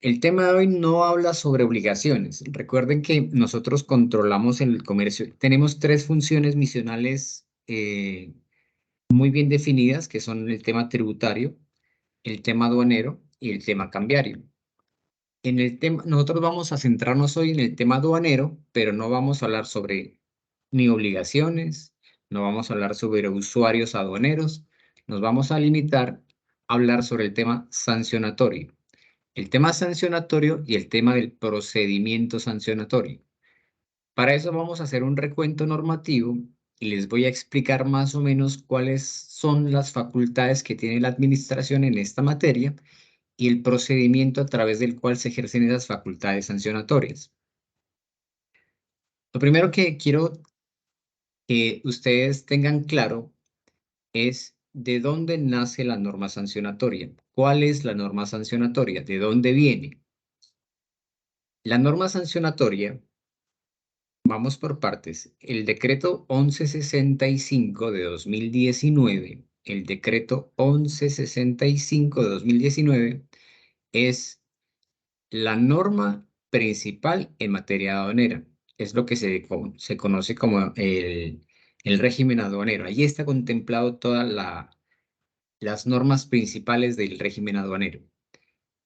El tema de hoy no habla sobre obligaciones. Recuerden que nosotros controlamos el comercio. Tenemos tres funciones misionales muy bien definidas, que son el tema tributario, el tema aduanero y el tema cambiario. En el tema, nosotros vamos a centrarnos hoy en el tema aduanero, pero no vamos a hablar sobre ni obligaciones, no vamos a hablar sobre usuarios aduaneros, nos vamos a limitar a hablar sobre el tema sancionatorio. El tema sancionatorio y el tema del procedimiento sancionatorio. Para eso vamos a hacer un recuento normativo y les voy a explicar más o menos cuáles son las facultades que tiene la administración en esta materia y el procedimiento a través del cual se ejercen esas facultades sancionatorias. Lo primero que quiero que ustedes tengan claro es de dónde nace la norma sancionatoria. ¿Cuál es la norma sancionatoria? ¿De dónde viene? La norma sancionatoria, vamos por partes. El decreto 1165 de 2019, el decreto 1165 de 2019 es la norma principal en materia aduanera. Es lo que se conoce como el régimen aduanero. Allí está contemplado todas las normas principales del régimen aduanero.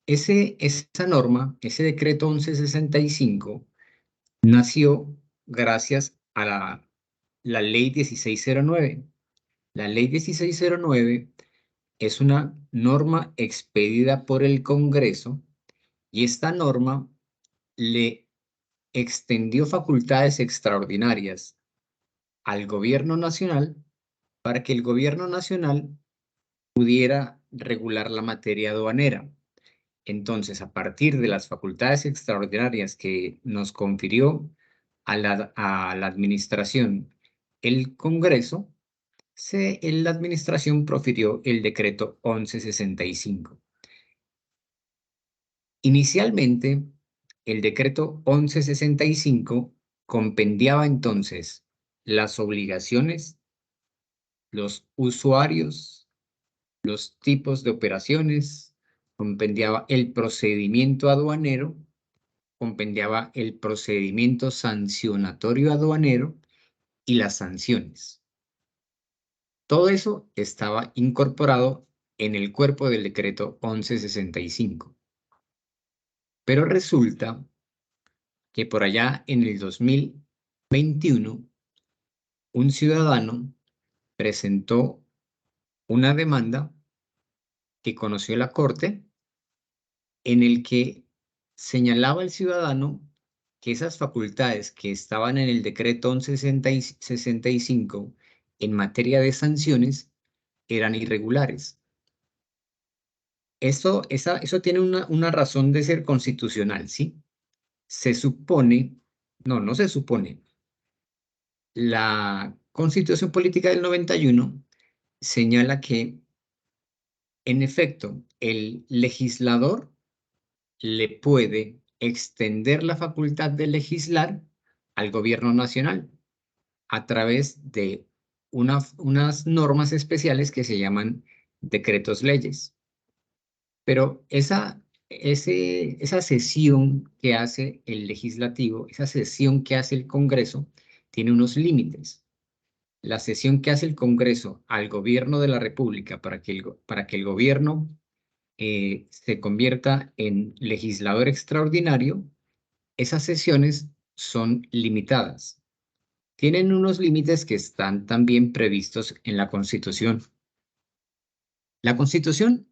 Esa norma, ese decreto 1165, nació gracias a la ley 1609. La ley 1609 es una norma expedida por el Congreso y esta norma le extendió facultades extraordinarias al gobierno nacional para que el gobierno nacional pudiera regular la materia aduanera. Entonces, a partir de las facultades extraordinarias que nos confirió a la administración el Congreso, la administración profirió el decreto 1165. Inicialmente, el decreto 1165 compendiaba entonces las obligaciones, los usuarios, los tipos de operaciones, compendiaba el procedimiento aduanero, compendiaba el procedimiento sancionatorio aduanero y las sanciones. Todo eso estaba incorporado en el cuerpo del decreto 1165. Pero resulta que por allá en el 2021, un ciudadano presentó una demanda que conoció la Corte en el que señalaba el ciudadano que esas facultades que estaban en el decreto 1165 en materia de sanciones eran irregulares. Eso tiene una razón de ser constitucional, ¿sí? Se supone, no se supone. La Constitución Política del 91 señala que, en efecto, el legislador le puede extender la facultad de legislar al gobierno nacional a través de unas normas especiales que se llaman decretos leyes. Pero esa sesión que hace el legislativo, esa sesión que hace el Congreso, tiene unos límites. La sesión que hace el Congreso al gobierno de la República para que el gobierno se convierta en legislador extraordinario, esas sesiones son limitadas. Tienen unos límites que están también previstos en la Constitución. La Constitución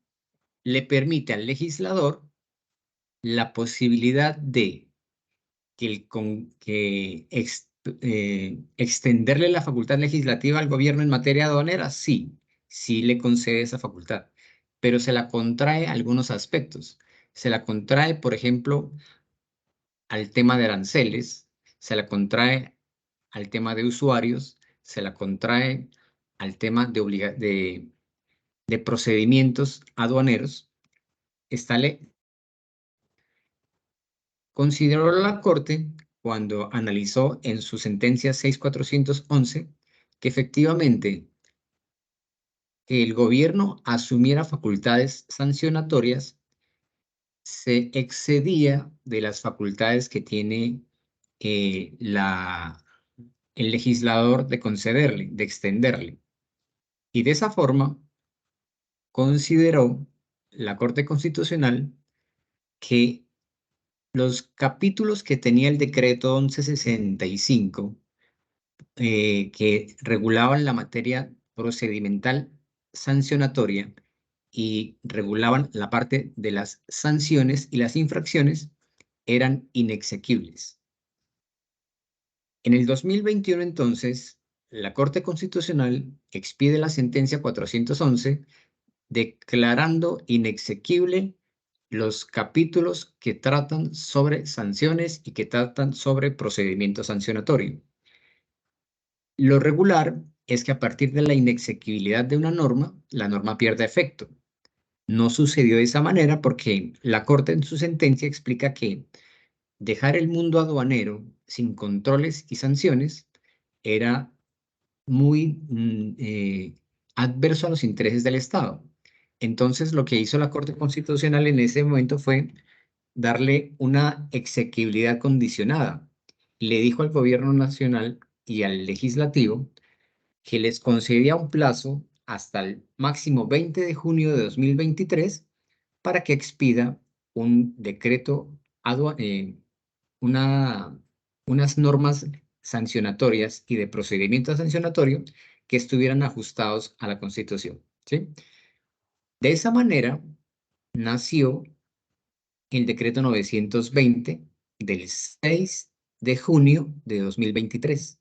le permite al legislador la posibilidad de extenderle la facultad legislativa al gobierno en materia aduanera, sí, sí le concede esa facultad, pero se la contrae a algunos aspectos. Se la contrae, por ejemplo, al tema de aranceles, se la contrae al tema de usuarios, se la contrae al tema de procedimientos aduaneros. Consideró la Corte, cuando analizó en su sentencia 6411, que efectivamente que el gobierno asumiera facultades sancionatorias se excedía de las facultades que tiene el legislador de concederle, de extenderle. Y de esa forma consideró la Corte Constitucional que los capítulos que tenía el decreto 1165, que regulaban la materia procedimental sancionatoria y regulaban la parte de las sanciones y las infracciones, eran inexequibles. En el 2021, entonces, la Corte Constitucional expide la sentencia 411 declarando inexequible los capítulos que tratan sobre sanciones y que tratan sobre procedimiento sancionatorio. Lo regular es que a partir de la inexequibilidad de una norma, la norma pierde efecto. No sucedió de esa manera porque la Corte en su sentencia explica que dejar el mundo aduanero sin controles y sanciones era muy adverso a los intereses del Estado. Entonces, lo que hizo la Corte Constitucional en ese momento fue darle una exequibilidad condicionada. Le dijo al gobierno nacional y al legislativo que les concedía un plazo hasta el máximo 20 de junio de 2023 para que expida un decreto, una, unas normas sancionatorias y de procedimiento sancionatorio que estuvieran ajustados a la Constitución, ¿sí? De esa manera nació el decreto 920 del 6 de junio de 2023.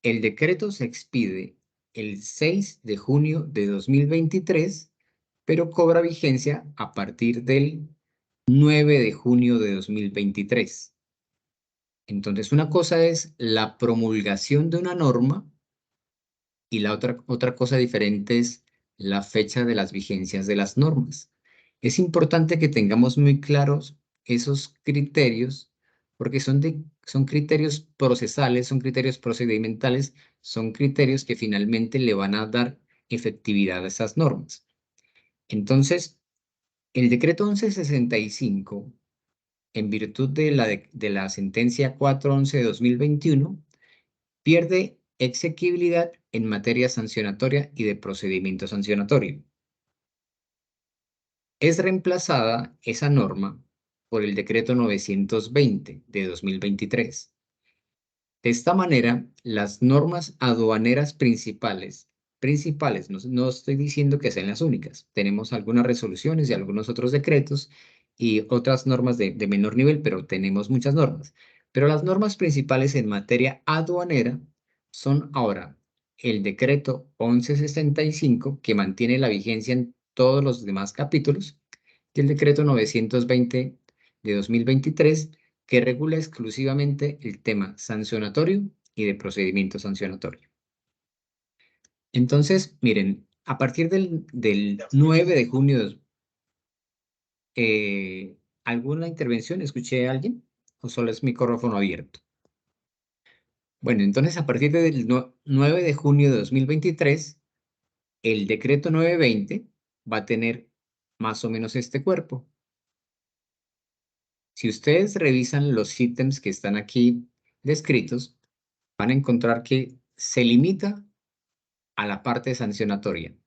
El decreto se expide el 6 de junio de 2023, pero cobra vigencia a partir del 9 de junio de 2023. Entonces, una cosa es la promulgación de una norma y la otra cosa diferente es la fecha de las vigencias de las normas. Es importante que tengamos muy claros esos criterios porque son criterios procesales, son criterios procedimentales, son criterios que finalmente le van a dar efectividad a esas normas. Entonces, el decreto 1165, en virtud de la sentencia 411 de 2021, pierde exequibilidad en materia sancionatoria y de procedimiento sancionatorio. Es reemplazada esa norma por el decreto 920 de 2023. De esta manera, las normas aduaneras principales, no estoy diciendo que sean las únicas, tenemos algunas resoluciones y algunos otros decretos y otras normas de menor nivel, pero tenemos muchas normas. Pero las normas principales en materia aduanera son ahora el decreto 1165, que mantiene la vigencia en todos los demás capítulos, y el decreto 920 de 2023, que regula exclusivamente el tema sancionatorio y de procedimiento sancionatorio. Entonces, miren, a partir del 9 de junio, ¿alguna intervención? ¿Escuché a alguien? ¿O solo es micrófono abierto? Bueno, entonces a partir del 9 de junio de 2023, el decreto 920 va a tener más o menos este cuerpo. Si ustedes revisan los ítems que están aquí descritos, van a encontrar que se limita a la parte sancionatoria.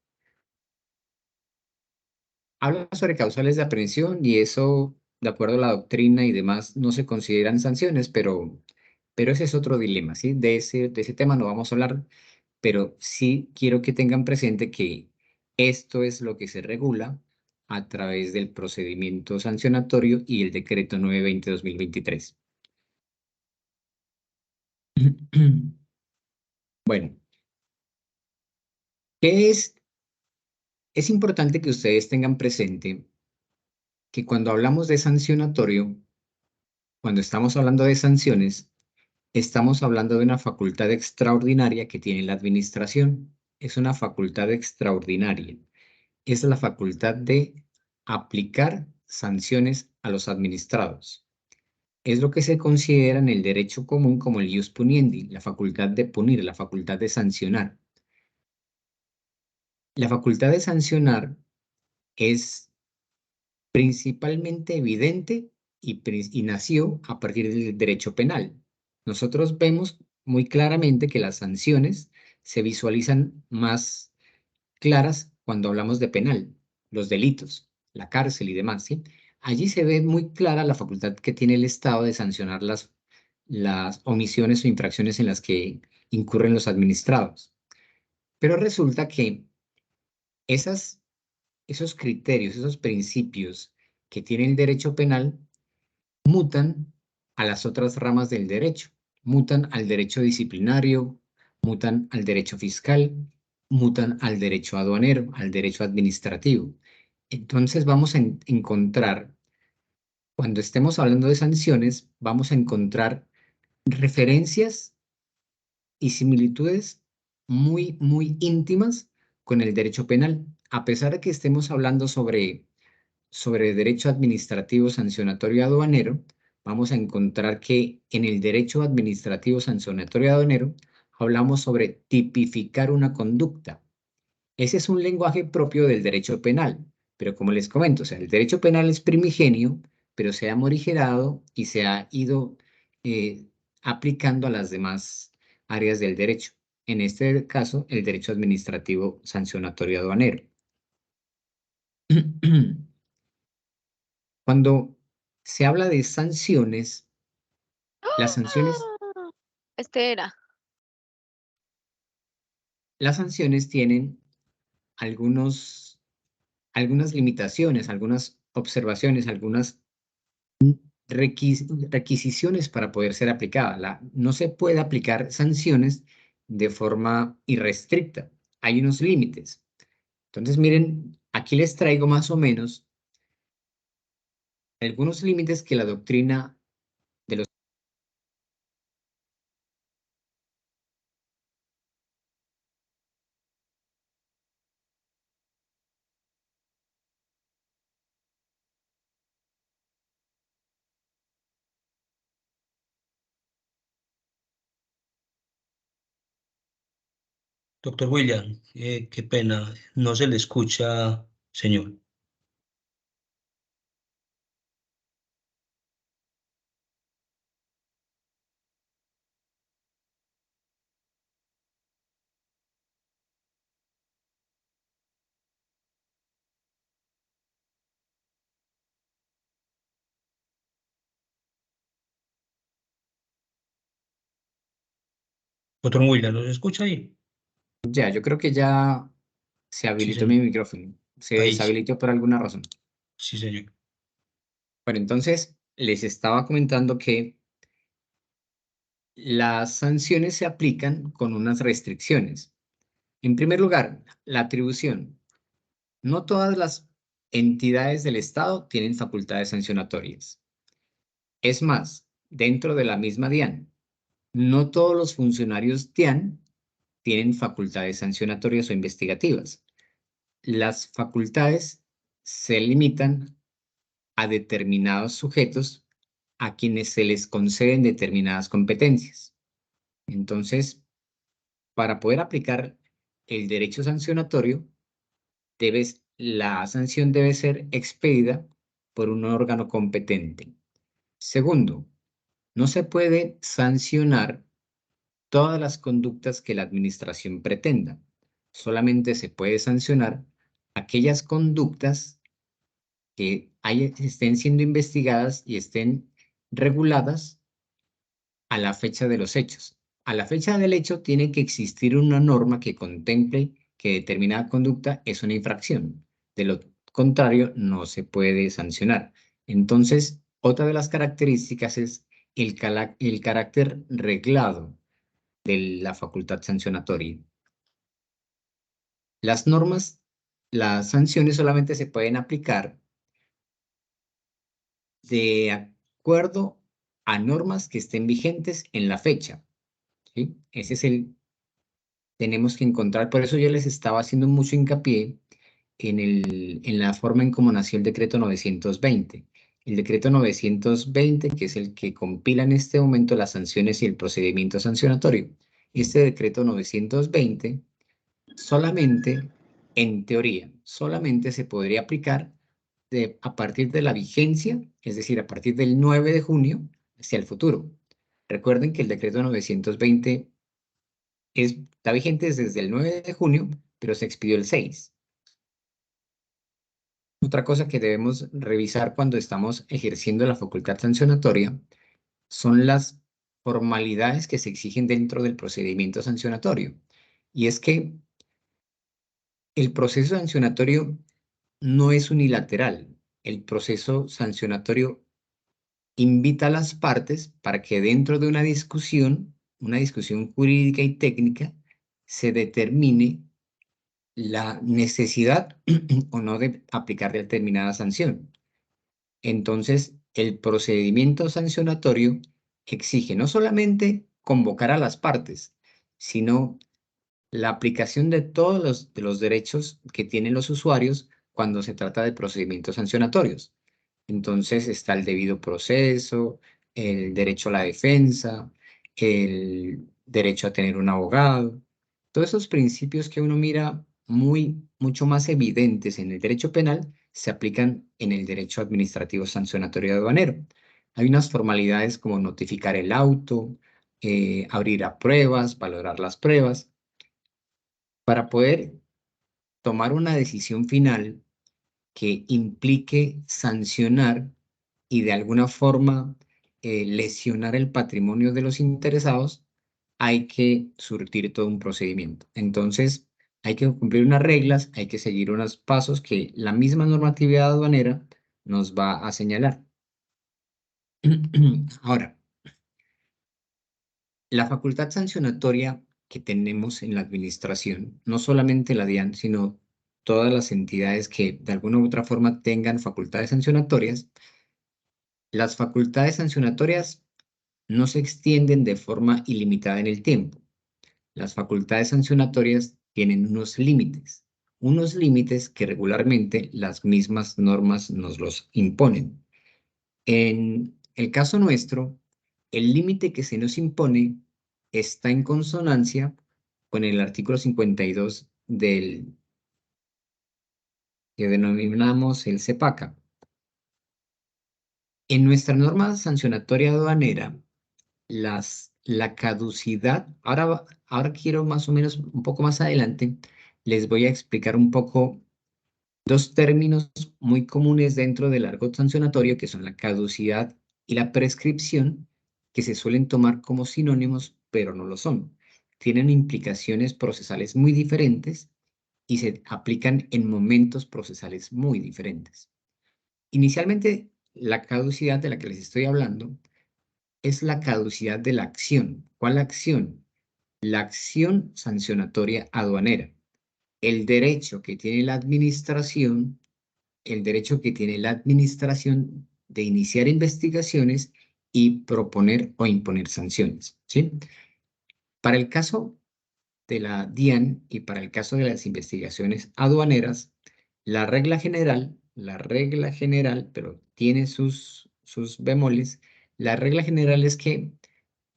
Habla sobre causales de aprehensión y eso, de acuerdo a la doctrina y demás, no se consideran sanciones, pero ese es otro dilema, ¿sí? De ese tema no vamos a hablar, pero sí quiero que tengan presente que esto es lo que se regula a través del procedimiento sancionatorio y el decreto 920-2023. Bueno, ¿qué es? Es importante que ustedes tengan presente que cuando hablamos de sancionatorio, cuando estamos hablando de sanciones, estamos hablando de una facultad extraordinaria que tiene la administración. Es una facultad extraordinaria. Es la facultad de aplicar sanciones a los administrados. Es lo que se considera en el derecho común como el ius puniendi, la facultad de punir, la facultad de sancionar. La facultad de sancionar es principalmente evidente y nació a partir del derecho penal. Nosotros vemos muy claramente que las sanciones se visualizan más claras cuando hablamos de penal, los delitos, la cárcel y demás, ¿sí? Allí se ve muy clara la facultad que tiene el Estado de sancionar las omisiones o infracciones en las que incurren los administrados. Pero resulta que esas, esos criterios, esos principios que tiene el derecho penal mutan a las otras ramas del derecho, mutan al derecho disciplinario, mutan al derecho fiscal, mutan al derecho aduanero, al derecho administrativo. Entonces vamos a encontrar, cuando estemos hablando de sanciones, vamos a encontrar referencias y similitudes muy íntimas con el derecho penal. A pesar de que estemos hablando sobre derecho administrativo sancionatorio aduanero, vamos a encontrar que en el derecho administrativo sancionatorio aduanero hablamos sobre tipificar una conducta. Ese es un lenguaje propio del derecho penal, pero como les comento, o sea, el derecho penal es primigenio, pero se ha morigerado y se ha ido eh, aplicando a las demás áreas del derecho. En este caso, el derecho administrativo sancionatorio aduanero. Cuando se habla de sanciones, las sanciones, ¡Ah! Este era. las sanciones tienen algunas limitaciones, algunas observaciones, algunas requisiciones para poder ser aplicada. No se puede aplicar sanciones de forma irrestricta. Hay unos límites. Entonces, miren, aquí les traigo más o menos algunos límites que la doctrina de los... Doctor William, qué pena, no se le escucha, señor. Doctor William, ¿nos escucha ahí? Ya, yo creo que ya se Sí, habilitó mi señor. micrófono. Se Ahí sí, deshabilitó por alguna razón. sí, señor. Bueno, entonces les estaba comentando que las sanciones se aplican con unas restricciones. En primer lugar, la atribución. No todas las entidades del Estado tienen facultades sancionatorias. Es más, dentro de la misma DIAN, no todos los funcionarios DIAN tienen facultades sancionatorias o investigativas. Las facultades se limitan a determinados sujetos a quienes se les conceden determinadas competencias. Entonces, para poder aplicar el derecho sancionatorio, la sanción debe ser expedida por un órgano competente. Segundo, no se puede sancionar todas las conductas que la administración pretenda. Solamente se puede sancionar aquellas conductas que estén siendo investigadas y estén reguladas a la fecha de los hechos. A la fecha del hecho tiene que existir una norma que contemple que determinada conducta es una infracción. De lo contrario, no se puede sancionar. Entonces, otra de las características es el carácter reglado de la facultad sancionatoria. Las normas, las sanciones solamente se pueden aplicar de acuerdo a normas que estén vigentes en la fecha, ¿sí? Ese es tenemos que encontrar, por eso yo les estaba haciendo mucho hincapié en la forma en cómo nació el decreto 920. El decreto 920, que es el que compila en este momento las sanciones y el procedimiento sancionatorio. Este decreto 920 solamente, en teoría, solamente se podría aplicar a partir de la vigencia, es decir, a partir del 9 de junio hacia el futuro. Recuerden que el decreto 920 está vigente desde el 9 de junio, pero se expidió el 6. Otra cosa que debemos revisar cuando estamos ejerciendo la facultad sancionatoria son las formalidades que se exigen dentro del procedimiento sancionatorio. Y es que el proceso sancionatorio no es unilateral. El proceso sancionatorio invita a las partes para que dentro de una discusión jurídica y técnica, se determine la necesidad o no de aplicar determinada sanción. Entonces, el procedimiento sancionatorio exige no solamente convocar a las partes, sino la aplicación de todos los derechos que tienen los usuarios cuando se trata de procedimientos sancionatorios. Entonces está el debido proceso, el derecho a la defensa, el derecho a tener un abogado. Todos esos principios que uno mira mucho más evidentes en el derecho penal se aplican en el derecho administrativo sancionatorio aduanero. Hay unas formalidades como notificar el auto, abrir a pruebas, valorar las pruebas, para poder tomar una decisión final que implique sancionar y de alguna forma lesionar el patrimonio de los interesados, hay que surtir todo un procedimiento. Entonces, hay que cumplir unas reglas, hay que seguir unos pasos que la misma normatividad aduanera nos va a señalar. Ahora, la facultad sancionatoria que tenemos en la administración, no solamente la DIAN, sino todas las entidades que de alguna u otra forma tengan facultades sancionatorias, las facultades sancionatorias no se extienden de forma ilimitada en el tiempo. Las facultades sancionatorias tienen unos límites que regularmente las mismas normas nos los imponen. En el caso nuestro, el límite que se nos impone está en consonancia con el artículo 52 del que denominamos el CEPACA. En nuestra norma sancionatoria aduanera, la caducidad, ahora quiero más o menos un poco más adelante, les voy a explicar un poco dos términos muy comunes dentro del argot sancionatorio, que son la caducidad y la prescripción, que se suelen tomar como sinónimos, pero no lo son. Tienen implicaciones procesales muy diferentes y se aplican en momentos procesales muy diferentes. Inicialmente, la caducidad de la que les estoy hablando es la caducidad de la acción. ¿Cuál acción? La acción sancionatoria aduanera. El derecho que tiene la administración de iniciar investigaciones y proponer o imponer sanciones, ¿sí? Para el caso de la DIAN y para el caso de las investigaciones aduaneras, la regla general, pero tiene sus bemoles, la regla general es que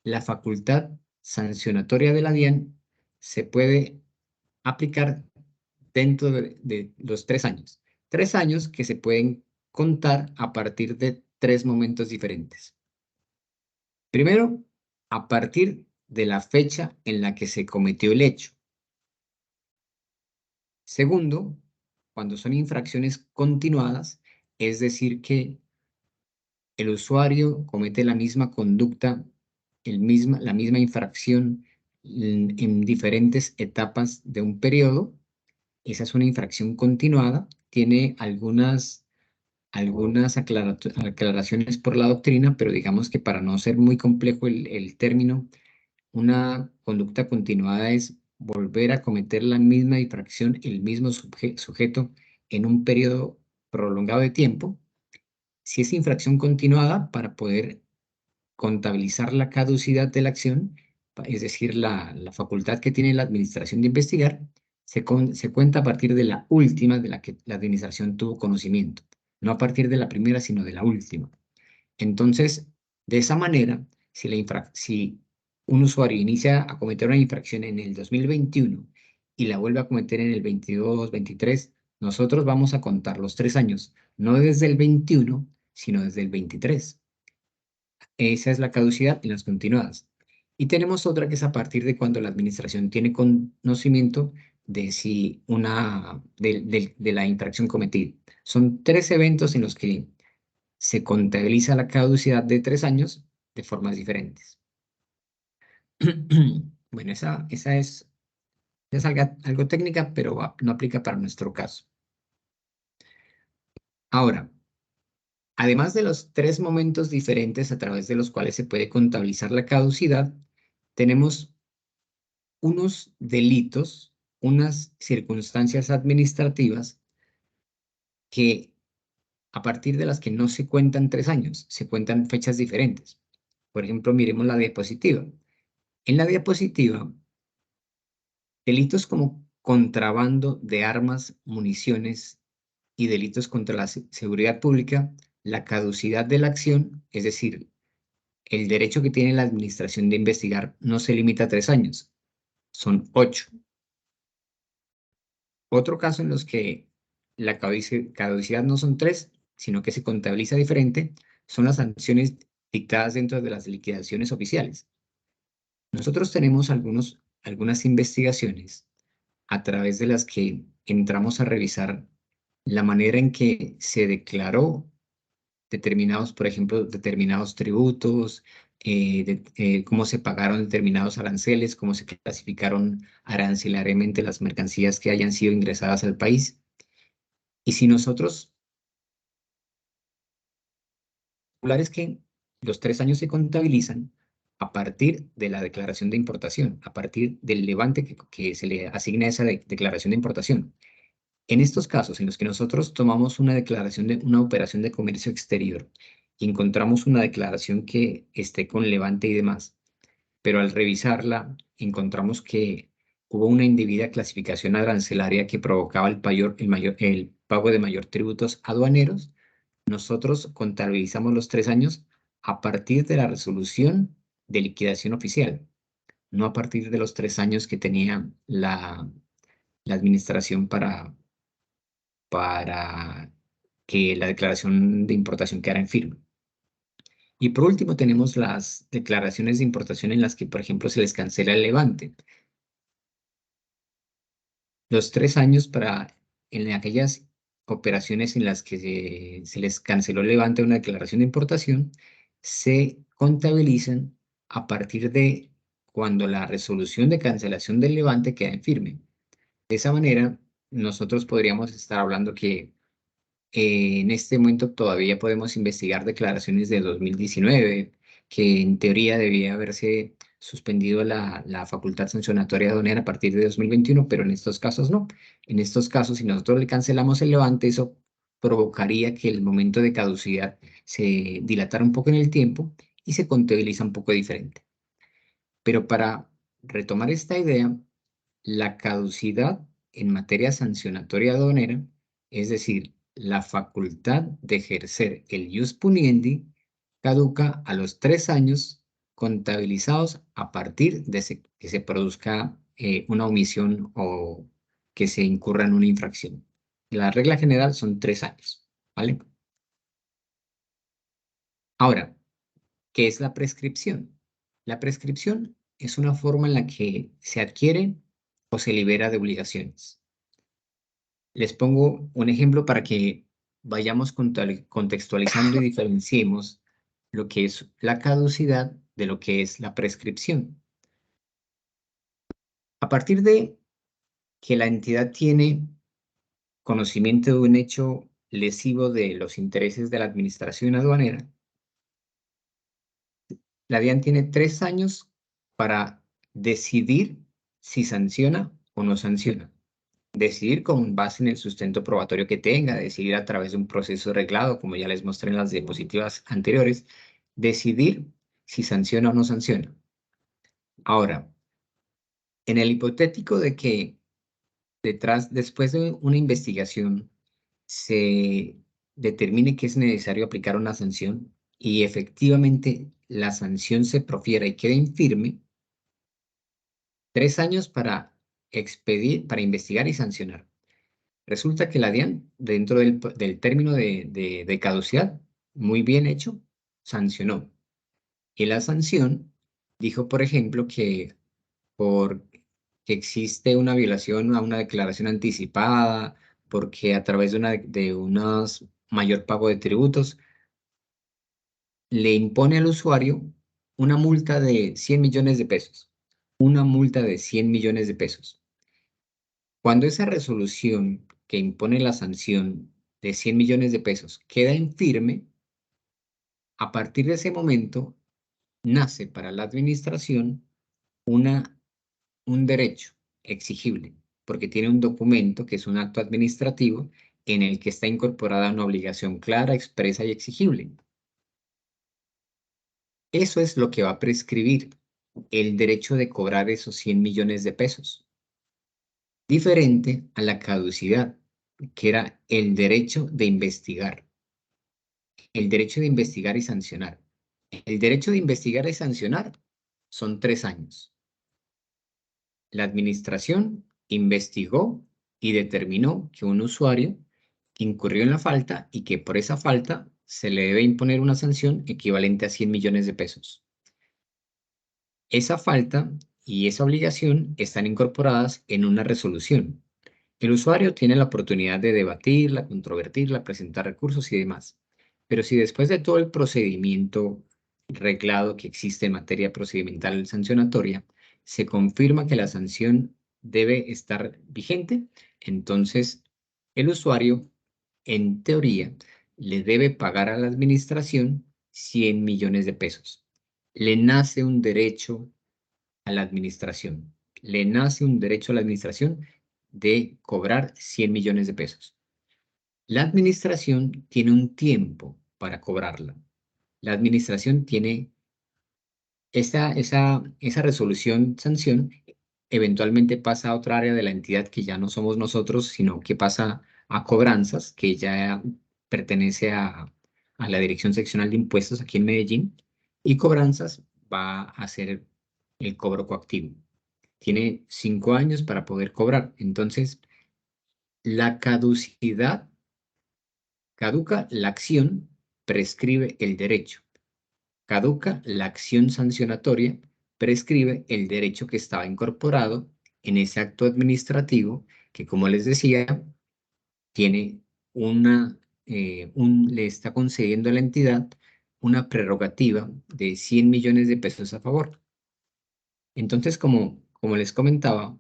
la facultad sancionatoria de la DIAN se puede aplicar dentro de los 3 años. 3 años que se pueden contar a partir de 3 momentos diferentes. Primero, a partir de la fecha en la que se cometió el hecho. Segundo, cuando son infracciones continuadas, es decir, que el usuario comete la misma conducta, la misma infracción en diferentes etapas de un periodo. Esa es una infracción continuada, tiene algunas aclaraciones por la doctrina, pero digamos que para no ser muy complejo el término, una conducta continuada es volver a cometer la misma infracción, el mismo sujeto en un periodo prolongado de tiempo. Si es infracción continuada, para poder contabilizar la caducidad de la acción, es decir, la facultad que tiene la administración de investigar, se cuenta a partir de la última de la que la administración tuvo conocimiento, no a partir de la primera, sino de la última. Entonces, de esa manera, si un usuario inicia a cometer una infracción en el 2021 y la vuelve a cometer en el 22, 23, nosotros vamos a contar los 3 años, no desde el 21, sino desde el 23. Esa es la caducidad en las continuadas. Y tenemos otra que es a partir de cuando la administración tiene conocimiento de si de la infracción cometida. Son 3 eventos en los que se contabiliza la caducidad de 3 años de formas diferentes. Bueno, esa es algo técnica, pero no aplica para nuestro caso. Ahora, además de los 3 momentos diferentes a través de los cuales se puede contabilizar la caducidad, tenemos unos delitos, unas circunstancias administrativas que a partir de las que no se cuentan 3 años, se cuentan fechas diferentes. Por ejemplo, miremos la diapositiva. En la diapositiva, delitos como contrabando de armas, municiones y delitos contra la seguridad pública, la caducidad de la acción, es decir, el derecho que tiene la administración de investigar no se limita a 3 años, son 8. Otro caso en los que la caducidad no son 3, sino que se contabiliza diferente, son las sanciones dictadas dentro de las liquidaciones oficiales. Nosotros tenemos algunas investigaciones a través de las que entramos a revisar la manera en que se declaró determinados, por ejemplo, determinados tributos, cómo se pagaron determinados aranceles, cómo se clasificaron arancelariamente las mercancías que hayan sido ingresadas al país. Y si nosotros, es que los 3 años se contabilizan a partir de la declaración de importación, a partir del levante que se le asigna a esa declaración de importación. En estos casos en los que nosotros tomamos una declaración de una operación de comercio exterior y encontramos una declaración que esté con levante y demás, pero al revisarla encontramos que hubo una indebida clasificación arancelaria que provocaba el pago de mayor tributos aduaneros, nosotros contabilizamos los 3 años a partir de la resolución de liquidación oficial, no a partir de los 3 años que tenía la administración para que la declaración de importación quedara en firme. Y por último tenemos las declaraciones de importación en las que, por ejemplo, se les cancela el levante. Los 3 años en aquellas operaciones en las que se les canceló el levante de una declaración de importación, se contabilizan a partir de cuando la resolución de cancelación del levante queda en firme. De esa manera, nosotros podríamos estar hablando que en este momento todavía podemos investigar declaraciones de 2019, que en teoría debía haberse suspendido la facultad sancionatoria aduanera a partir de 2021, pero en estos casos no. En estos casos, si nosotros le cancelamos el levante, eso provocaría que el momento de caducidad se dilatara un poco en el tiempo y se contabiliza un poco diferente. Pero para retomar esta idea, la caducidad en materia sancionatoria aduanera, es decir, la facultad de ejercer el ius puniendi, caduca a los 3 años contabilizados a partir de que se produzca una omisión o que se incurra en una infracción. La regla general son 3 años, ¿vale? Ahora, ¿qué es la prescripción? La prescripción es una forma en la que se adquiere o se libera de obligaciones. Les pongo un ejemplo para que vayamos contextualizando y diferenciemos lo que es la caducidad de lo que es la prescripción. A partir de que la entidad tiene conocimiento de un hecho lesivo de los intereses de la administración aduanera, la DIAN tiene 3 años para decidir si sanciona o no sanciona. Decidir con base en el sustento probatorio que tenga, decidir a través de un proceso reglado, como ya les mostré en las diapositivas anteriores, decidir si sanciona o no sanciona. Ahora, en el hipotético de que después de una investigación, se determine que es necesario aplicar una sanción y efectivamente la sanción se profiera y quede infirme, 3 años para expedir, para investigar y sancionar. Resulta que la DIAN, dentro del término de caducidad, muy bien hecho, sancionó. Y la sanción dijo, por ejemplo, que porque existe una violación a una declaración anticipada, porque a través de unos mayor pago de tributos, le impone al usuario una multa de 100 millones de pesos. Una multa de 100 millones de pesos. Cuando esa resolución que impone la sanción de 100 millones de pesos queda en firme, a partir de ese momento nace para la administración una, un derecho exigible, porque tiene un documento que es un acto administrativo en el que está incorporada una obligación clara, expresa y exigible. Eso es lo que va a prescribir el derecho de cobrar esos 100 millones de pesos, diferente a la caducidad, que era el derecho de investigar. El derecho de investigar y sancionar. El derecho de investigar y sancionar son 3 años. La administración investigó y determinó que un usuario incurrió en la falta y que por esa falta se le debe imponer una sanción equivalente a 100 millones de pesos. Esa falta y esa obligación están incorporadas en una resolución. El usuario tiene la oportunidad de debatirla, controvertirla, presentar recursos y demás. Pero si después de todo el procedimiento reglado que existe en materia procedimental sancionatoria, se confirma que la sanción debe estar vigente, entonces el usuario, en teoría, le debe pagar a la administración 100 millones de pesos. Le nace un derecho a la administración. Le nace un derecho a la administración de cobrar 100 millones de pesos. La administración tiene un tiempo para cobrarla. La administración tiene esa resolución, sanción, eventualmente pasa a otra área de la entidad que ya no somos nosotros, sino que pasa a cobranzas, que ya pertenece a la Dirección Seccional de Impuestos aquí en Medellín, y cobranzas va a hacer el cobro coactivo. Tiene 5 años para poder cobrar. Entonces, la caducidad caduca la acción, prescribe el derecho. Caduca la acción sancionatoria, prescribe el derecho que estaba incorporado en ese acto administrativo que, como les decía, tiene le está concediendo a la entidad una prerrogativa de 100 millones de pesos a favor. Entonces, como les comentaba,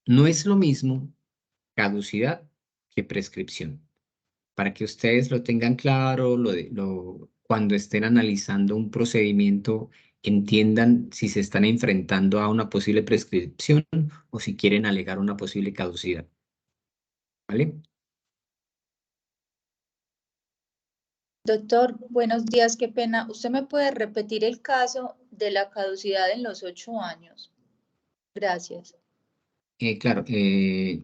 no es lo mismo caducidad que prescripción. Para que ustedes lo tengan claro, cuando estén analizando un procedimiento, entiendan si se están enfrentando a una posible prescripción o si quieren alegar una posible caducidad. ¿Vale? Doctor, buenos días, qué pena. ¿Usted me puede repetir el caso de la caducidad en los 8 años? Gracias. Claro, ese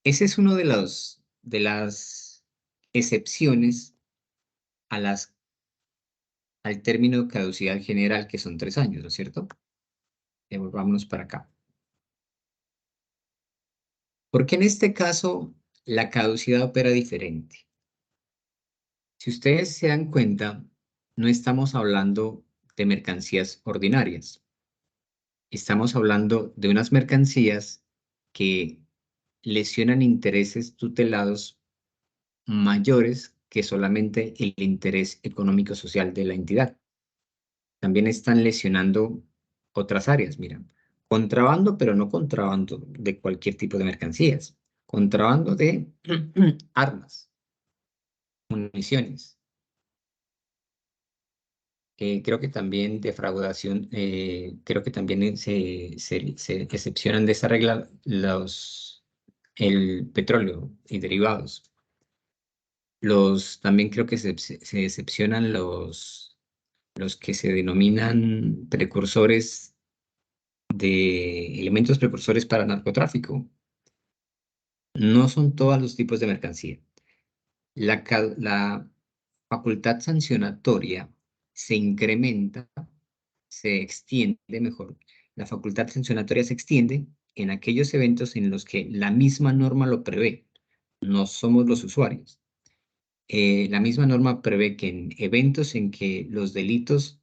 es uno de las excepciones a al término de caducidad general, que son 3 años, ¿no es cierto? Vámonos para acá. Porque en este caso la caducidad opera diferente. Si ustedes se dan cuenta, no estamos hablando de mercancías ordinarias. Estamos hablando de unas mercancías que lesionan intereses tutelados mayores que solamente el interés económico social de la entidad. También están lesionando otras áreas, mira. Contrabando, pero no contrabando de cualquier tipo de mercancías. Contrabando de armas, municiones. Creo que también defraudación, creo que también se excepcionan de esa regla el petróleo y derivados. También creo que se excepcionan los que se denominan precursores de elementos precursores para narcotráfico. No son todos los tipos de mercancía. La facultad sancionatoria se incrementa, se extiende mejor. La facultad sancionatoria se extiende en aquellos eventos en los que la misma norma lo prevé. No somos los usuarios. La misma norma prevé que en eventos en que los delitos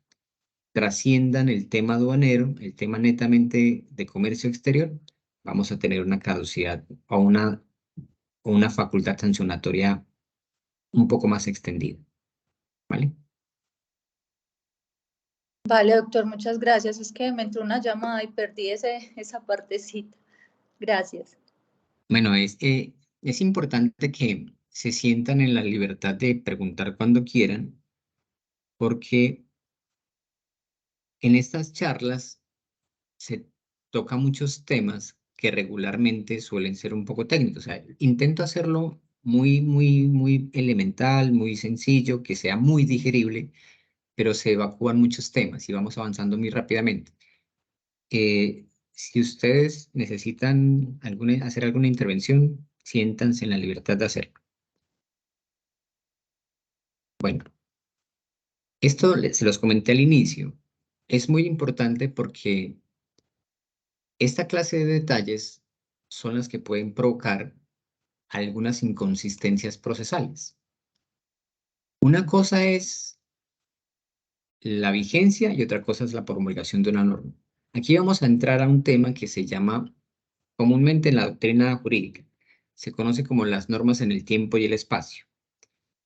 trasciendan el tema aduanero, el tema netamente de comercio exterior, vamos a tener una caducidad o una facultad sancionatoria un poco más extendida. ¿Vale? Vale, doctor, muchas gracias. Es que me entró una llamada y perdí esa partecita. Gracias. Bueno, es importante que se sientan en la libertad de preguntar cuando quieran, porque en estas charlas se toca muchos temas que regularmente suelen ser un poco técnicos. O sea, intento hacerlo muy elemental, muy sencillo, que sea muy digerible, pero se evacúan muchos temas y vamos avanzando muy rápidamente. Si ustedes necesitan hacer alguna intervención, siéntanse en la libertad de hacerlo. Bueno, esto se los comenté al inicio. Es muy importante porque esta clase de detalles son las que pueden provocar algunas inconsistencias procesales. Una cosa es la vigencia y otra cosa es la promulgación de una norma. Aquí vamos a entrar a un tema que se llama, comúnmente en la doctrina jurídica, se conoce como las normas en el tiempo y el espacio.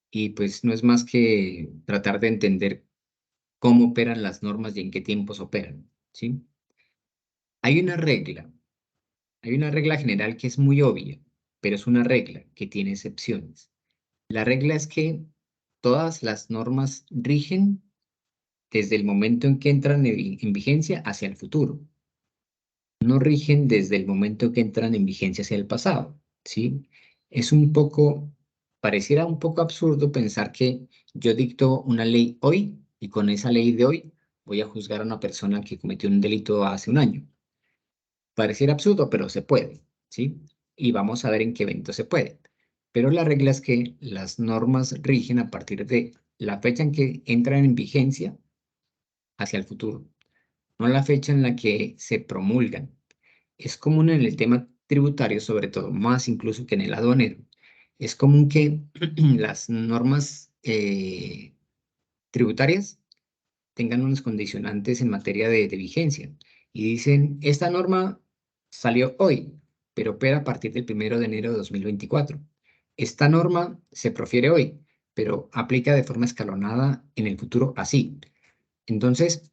Y pues no es más que tratar de entender cómo operan las normas y en qué tiempos operan, ¿sí? Hay una regla general que es muy obvia, pero es una regla que tiene excepciones. La regla es que todas las normas rigen desde el momento en que entran en vigencia hacia el futuro. No rigen desde el momento que entran en vigencia hacia el pasado, ¿sí? Pareciera un poco absurdo pensar que yo dicto una ley hoy y con esa ley de hoy voy a juzgar a una persona que cometió un delito hace un año. Pareciera absurdo, pero se puede, ¿sí? Y vamos a ver en qué evento se puede. Pero la regla es que las normas rigen a partir de la fecha en que entran en vigencia hacia el futuro, no la fecha en la que se promulgan. Es común en el tema tributario, sobre todo, más incluso que en el aduanero. Es común que las normas tributarias tengan unos condicionantes en materia de vigencia y dicen, esta norma salió hoy, pero opera a partir del 1 de enero de 2024. Esta norma se profiere hoy, pero aplica de forma escalonada en el futuro así. Entonces,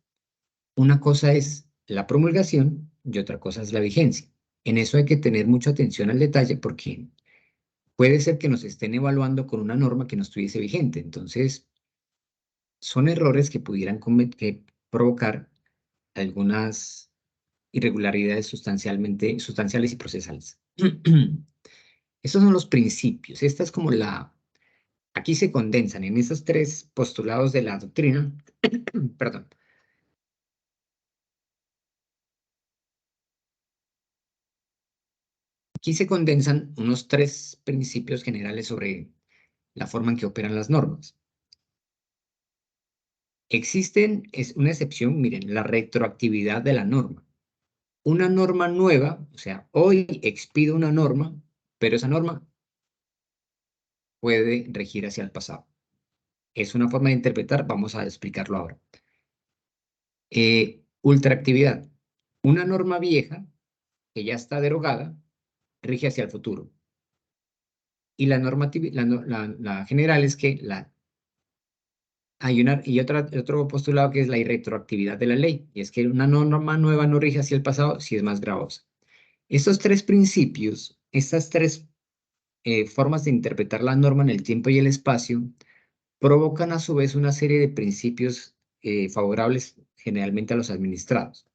una cosa es la promulgación y otra cosa es la vigencia. En eso hay que tener mucha atención al detalle porque puede ser que nos estén evaluando con una norma que no estuviese vigente. Entonces, son errores que pudieran provocar algunas irregularidades sustanciales y procesales. Estos son los principios. Esta es como aquí se condensan en esos tres postulados de la doctrina, perdón. Aquí se condensan unos tres principios generales sobre la forma en que operan las normas. Es una excepción, miren, la retroactividad de la norma. Una norma nueva, o sea, hoy expido una norma, pero esa norma puede regir hacia el pasado. Es una forma de interpretar, vamos a explicarlo ahora. Ultraactividad. Una norma vieja que ya está derogada rige hacia el futuro. Y la general es que hay otro postulado que es la irretroactividad de la ley, y es que una norma nueva no rige hacia el pasado si es más gravosa. Estos tres principios, estas tres formas de interpretar la norma en el tiempo y el espacio, provocan a su vez una serie de principios favorables generalmente a los administrados.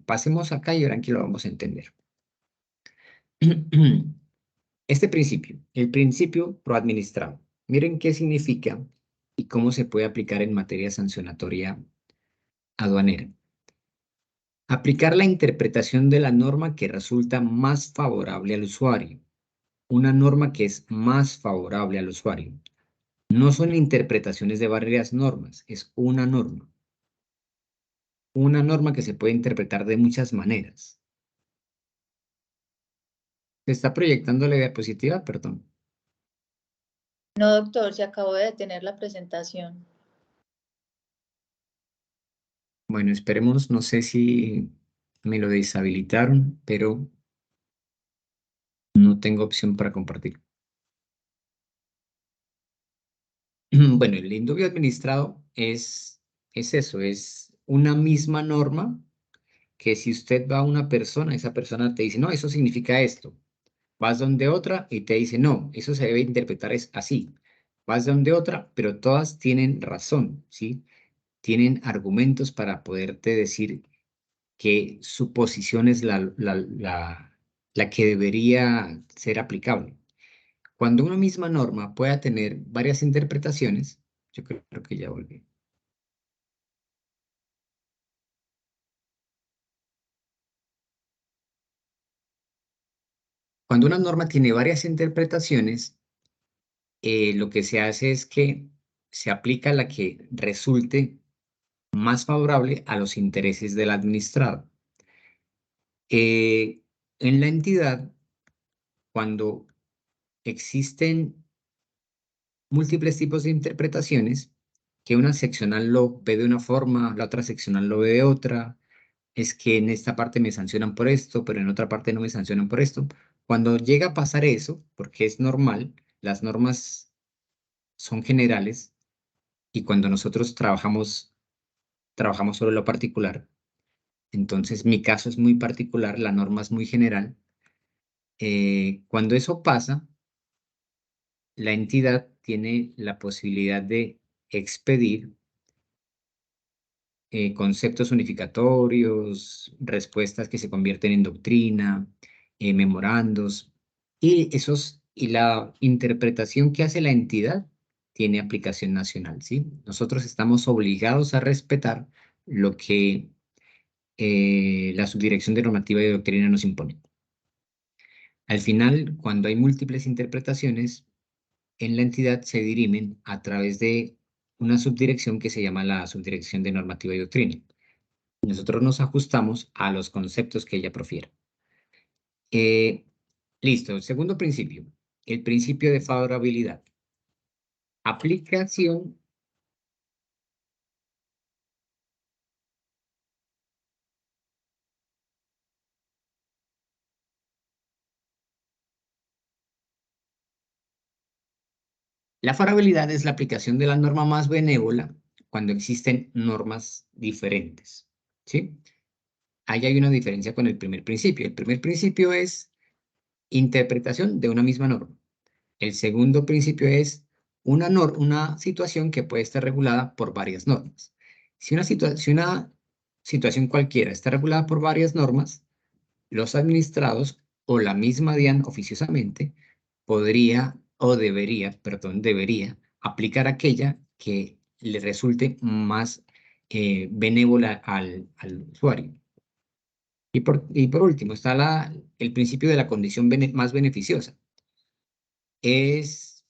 Pasemos acá y verán que lo vamos a entender. Este principio, el principio proadministrado. Miren qué significa y cómo se puede aplicar en materia sancionatoria aduanera. Aplicar la interpretación de la norma que resulta más favorable al usuario. Una norma que es más favorable al usuario. No son interpretaciones de varias normas, es una norma. una norma que se puede interpretar de muchas maneras. ¿Se está proyectando la diapositiva? Perdón. No, doctor, se acabó de detener la presentación. Bueno, esperemos, no sé si me lo deshabilitaron, pero no tengo opción para compartir. Bueno, el indubio administrado es eso, es una misma norma que si usted va a una persona, esa persona te dice, no, eso significa esto. Vas donde otra y te dice, no, eso se debe interpretar es así. Vas donde otra, pero todas tienen razón, ¿sí? Tienen argumentos para poderte decir que su posición es la que debería ser aplicable. Cuando una misma norma pueda tener varias interpretaciones, yo creo que ya volví. Cuando una norma tiene varias interpretaciones, lo que se hace es que se aplica la que resulte más favorable a los intereses del administrado. En la entidad, cuando existen múltiples tipos de interpretaciones, que una seccional lo ve de una forma, la otra seccional lo ve de otra, es que en esta parte me sancionan por esto, pero en otra parte no me sancionan por esto. Cuando llega a pasar eso, porque es normal, las normas son generales y cuando nosotros trabajamos sobre lo particular, entonces mi caso es muy particular, la norma es muy general. Cuando eso pasa, la entidad tiene la posibilidad de expedir conceptos unificatorios, respuestas que se convierten en doctrina, memorandos, y la interpretación que hace la entidad tiene aplicación nacional, ¿sí? Nosotros estamos obligados a respetar lo que la Subdirección de Normativa y Doctrina nos impone. Al final, cuando hay múltiples interpretaciones, en la entidad se dirimen a través de una subdirección que se llama la Subdirección de Normativa y Doctrina. Nosotros nos ajustamos a los conceptos que ella profiera. Listo, el segundo principio, el principio de favorabilidad. Aplicación. La favorabilidad es la aplicación de la norma más benévola cuando existen normas diferentes, ¿sí? Ahí hay una diferencia con el primer principio. El primer principio es interpretación de una misma norma. El segundo principio es una situación que puede estar regulada por varias normas. Si una situación cualquiera está regulada por varias normas, los administrados o la misma DIAN oficiosamente podría o debería, perdón, debería aplicar aquella que le resulte más benévola al usuario. Y por último está el principio de la condición más beneficiosa. Es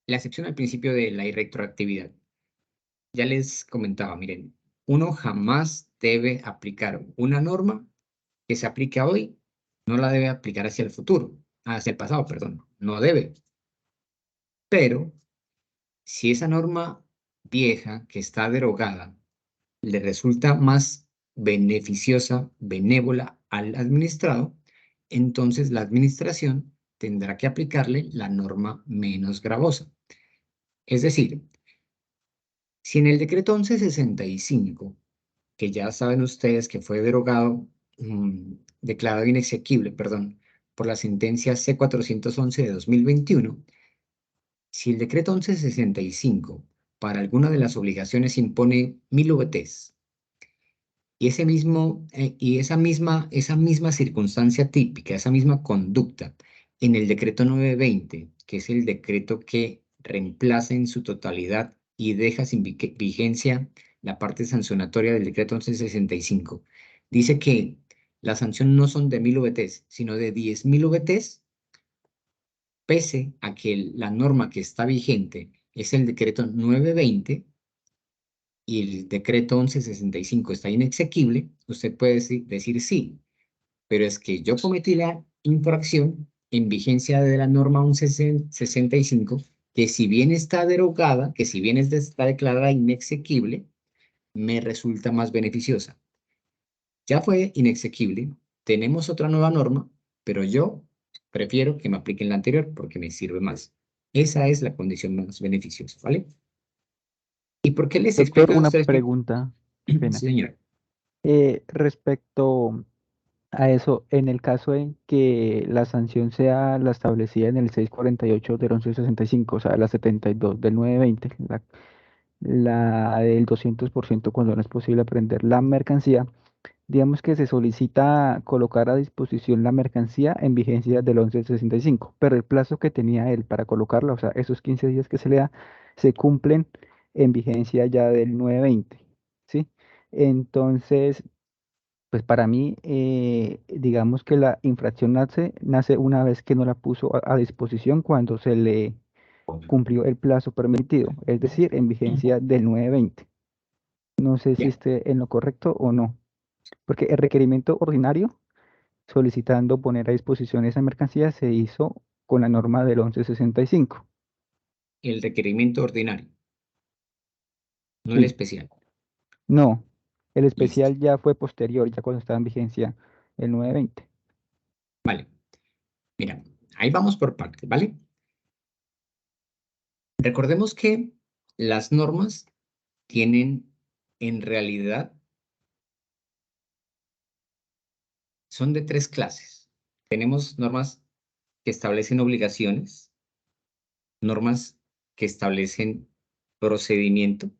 la excepción al principio de la irretroactividad. Ya les comentaba, miren, uno jamás debe aplicar una norma que se aplica hoy, no la debe aplicar hacia el futuro, hacia el pasado, perdón, no debe. Pero si esa norma vieja que está derogada le resulta más beneficiosa, benévola al administrado, entonces la administración tendrá que aplicarle la norma menos gravosa. Es decir, si en el decreto 1165, que ya saben ustedes que fue derogado, declarado inexequible, perdón, por la sentencia C411 de 2021, si el decreto 1165 para alguna de las obligaciones impone 1000 VTs y esa misma circunstancia típica, esa misma conducta en el decreto 920, que es el decreto que reemplaza en su totalidad y deja sin vigencia la parte sancionatoria del decreto 1165, dice que las sanciones no son de 1000 VTs, sino de 10.000 VTs, pese a que la norma que está vigente es el decreto 920, y el decreto 1165 está inexequible, usted puede decir sí, pero es que yo cometí la infracción en vigencia de la norma 1165, que si bien está derogada, que si bien está declarada inexequible, me resulta más beneficiosa. Ya fue inexequible, tenemos otra nueva norma, pero yo prefiero que me apliquen la anterior porque me sirve más. Esa es la condición más beneficiosa, ¿vale? ¿Y por qué les Doctor, explico a una ustedes? pregunta, qué pena. Sí, señora. Respecto a eso, en el caso en que la sanción sea la establecida en el 648 del 1165, o sea, la 72 del 920, la del 200% cuando no es posible aprender la mercancía, digamos que se solicita colocar a disposición la mercancía en vigencia del 1165, pero el plazo que tenía él para colocarla, o sea, esos 15 días que se le da, se cumplen en vigencia ya del 920, ¿sí? Entonces, pues para mí, digamos que la infracción nace una vez que no la puso a disposición cuando se le cumplió el plazo permitido, es decir, en vigencia del 920. No sé si Bien, esté en lo correcto o no, porque el requerimiento ordinario solicitando poner a disposición esa mercancía se hizo con la norma del 1165. el requerimiento ordinario, no el Sí, especial. no, el Listo. especial ya fue posterior, ya cuando estaba en vigencia el 920. Vale. Mira, ahí vamos por partes, ¿vale? Recordemos que las normas tienen, en realidad, son de tres clases. Tenemos normas que establecen obligaciones, normas que establecen procedimiento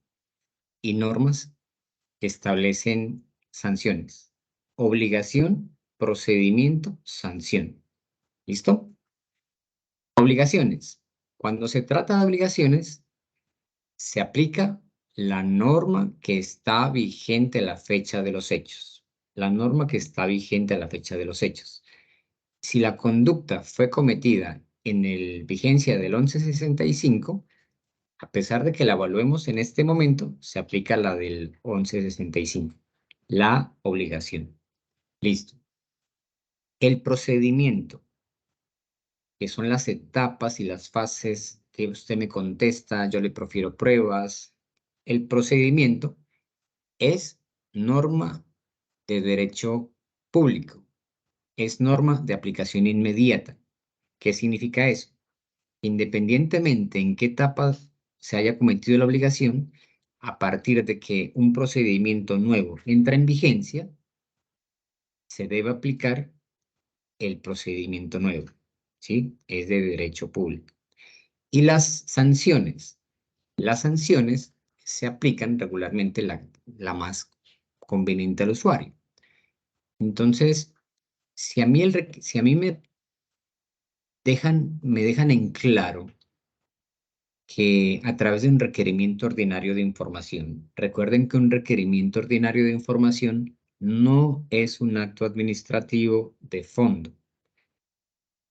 y normas que establecen sanciones. Obligación, procedimiento, sanción. ¿Listo? Obligaciones. Cuando se trata de obligaciones, se aplica la norma que está vigente a la fecha de los hechos. La norma que está vigente a la fecha de los hechos. Si la conducta fue cometida en el vigencia del 1165, a pesar de que la evaluemos en este momento, se aplica la del 1165, la obligación. Listo. El procedimiento, que son las etapas y las fases que usted me contesta, yo le profiero pruebas. El procedimiento es norma de derecho público, es norma de aplicación inmediata. ¿Qué significa eso? Independientemente en qué etapa se haya cometido la obligación, a partir de que un procedimiento nuevo entra en vigencia, se debe aplicar el procedimiento nuevo, ¿sí? Es de derecho público. Y las sanciones. Las sanciones se aplican regularmente la más conveniente al usuario. Entonces, si a mí me dejan en claro que a través de un requerimiento ordinario de información, recuerden que un requerimiento ordinario de información no es un acto administrativo de fondo.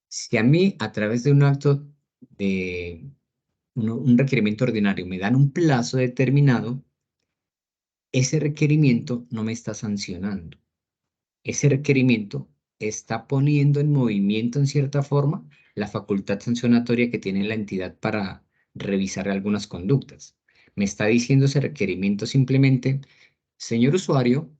Si a mí a través de un acto de un requerimiento ordinario me dan un plazo determinado, ese requerimiento no me está sancionando. Ese requerimiento está poniendo en movimiento, en cierta forma, la facultad sancionatoria que tiene la entidad para revisar algunas conductas. Me está diciendo ese requerimiento simplemente, señor usuario,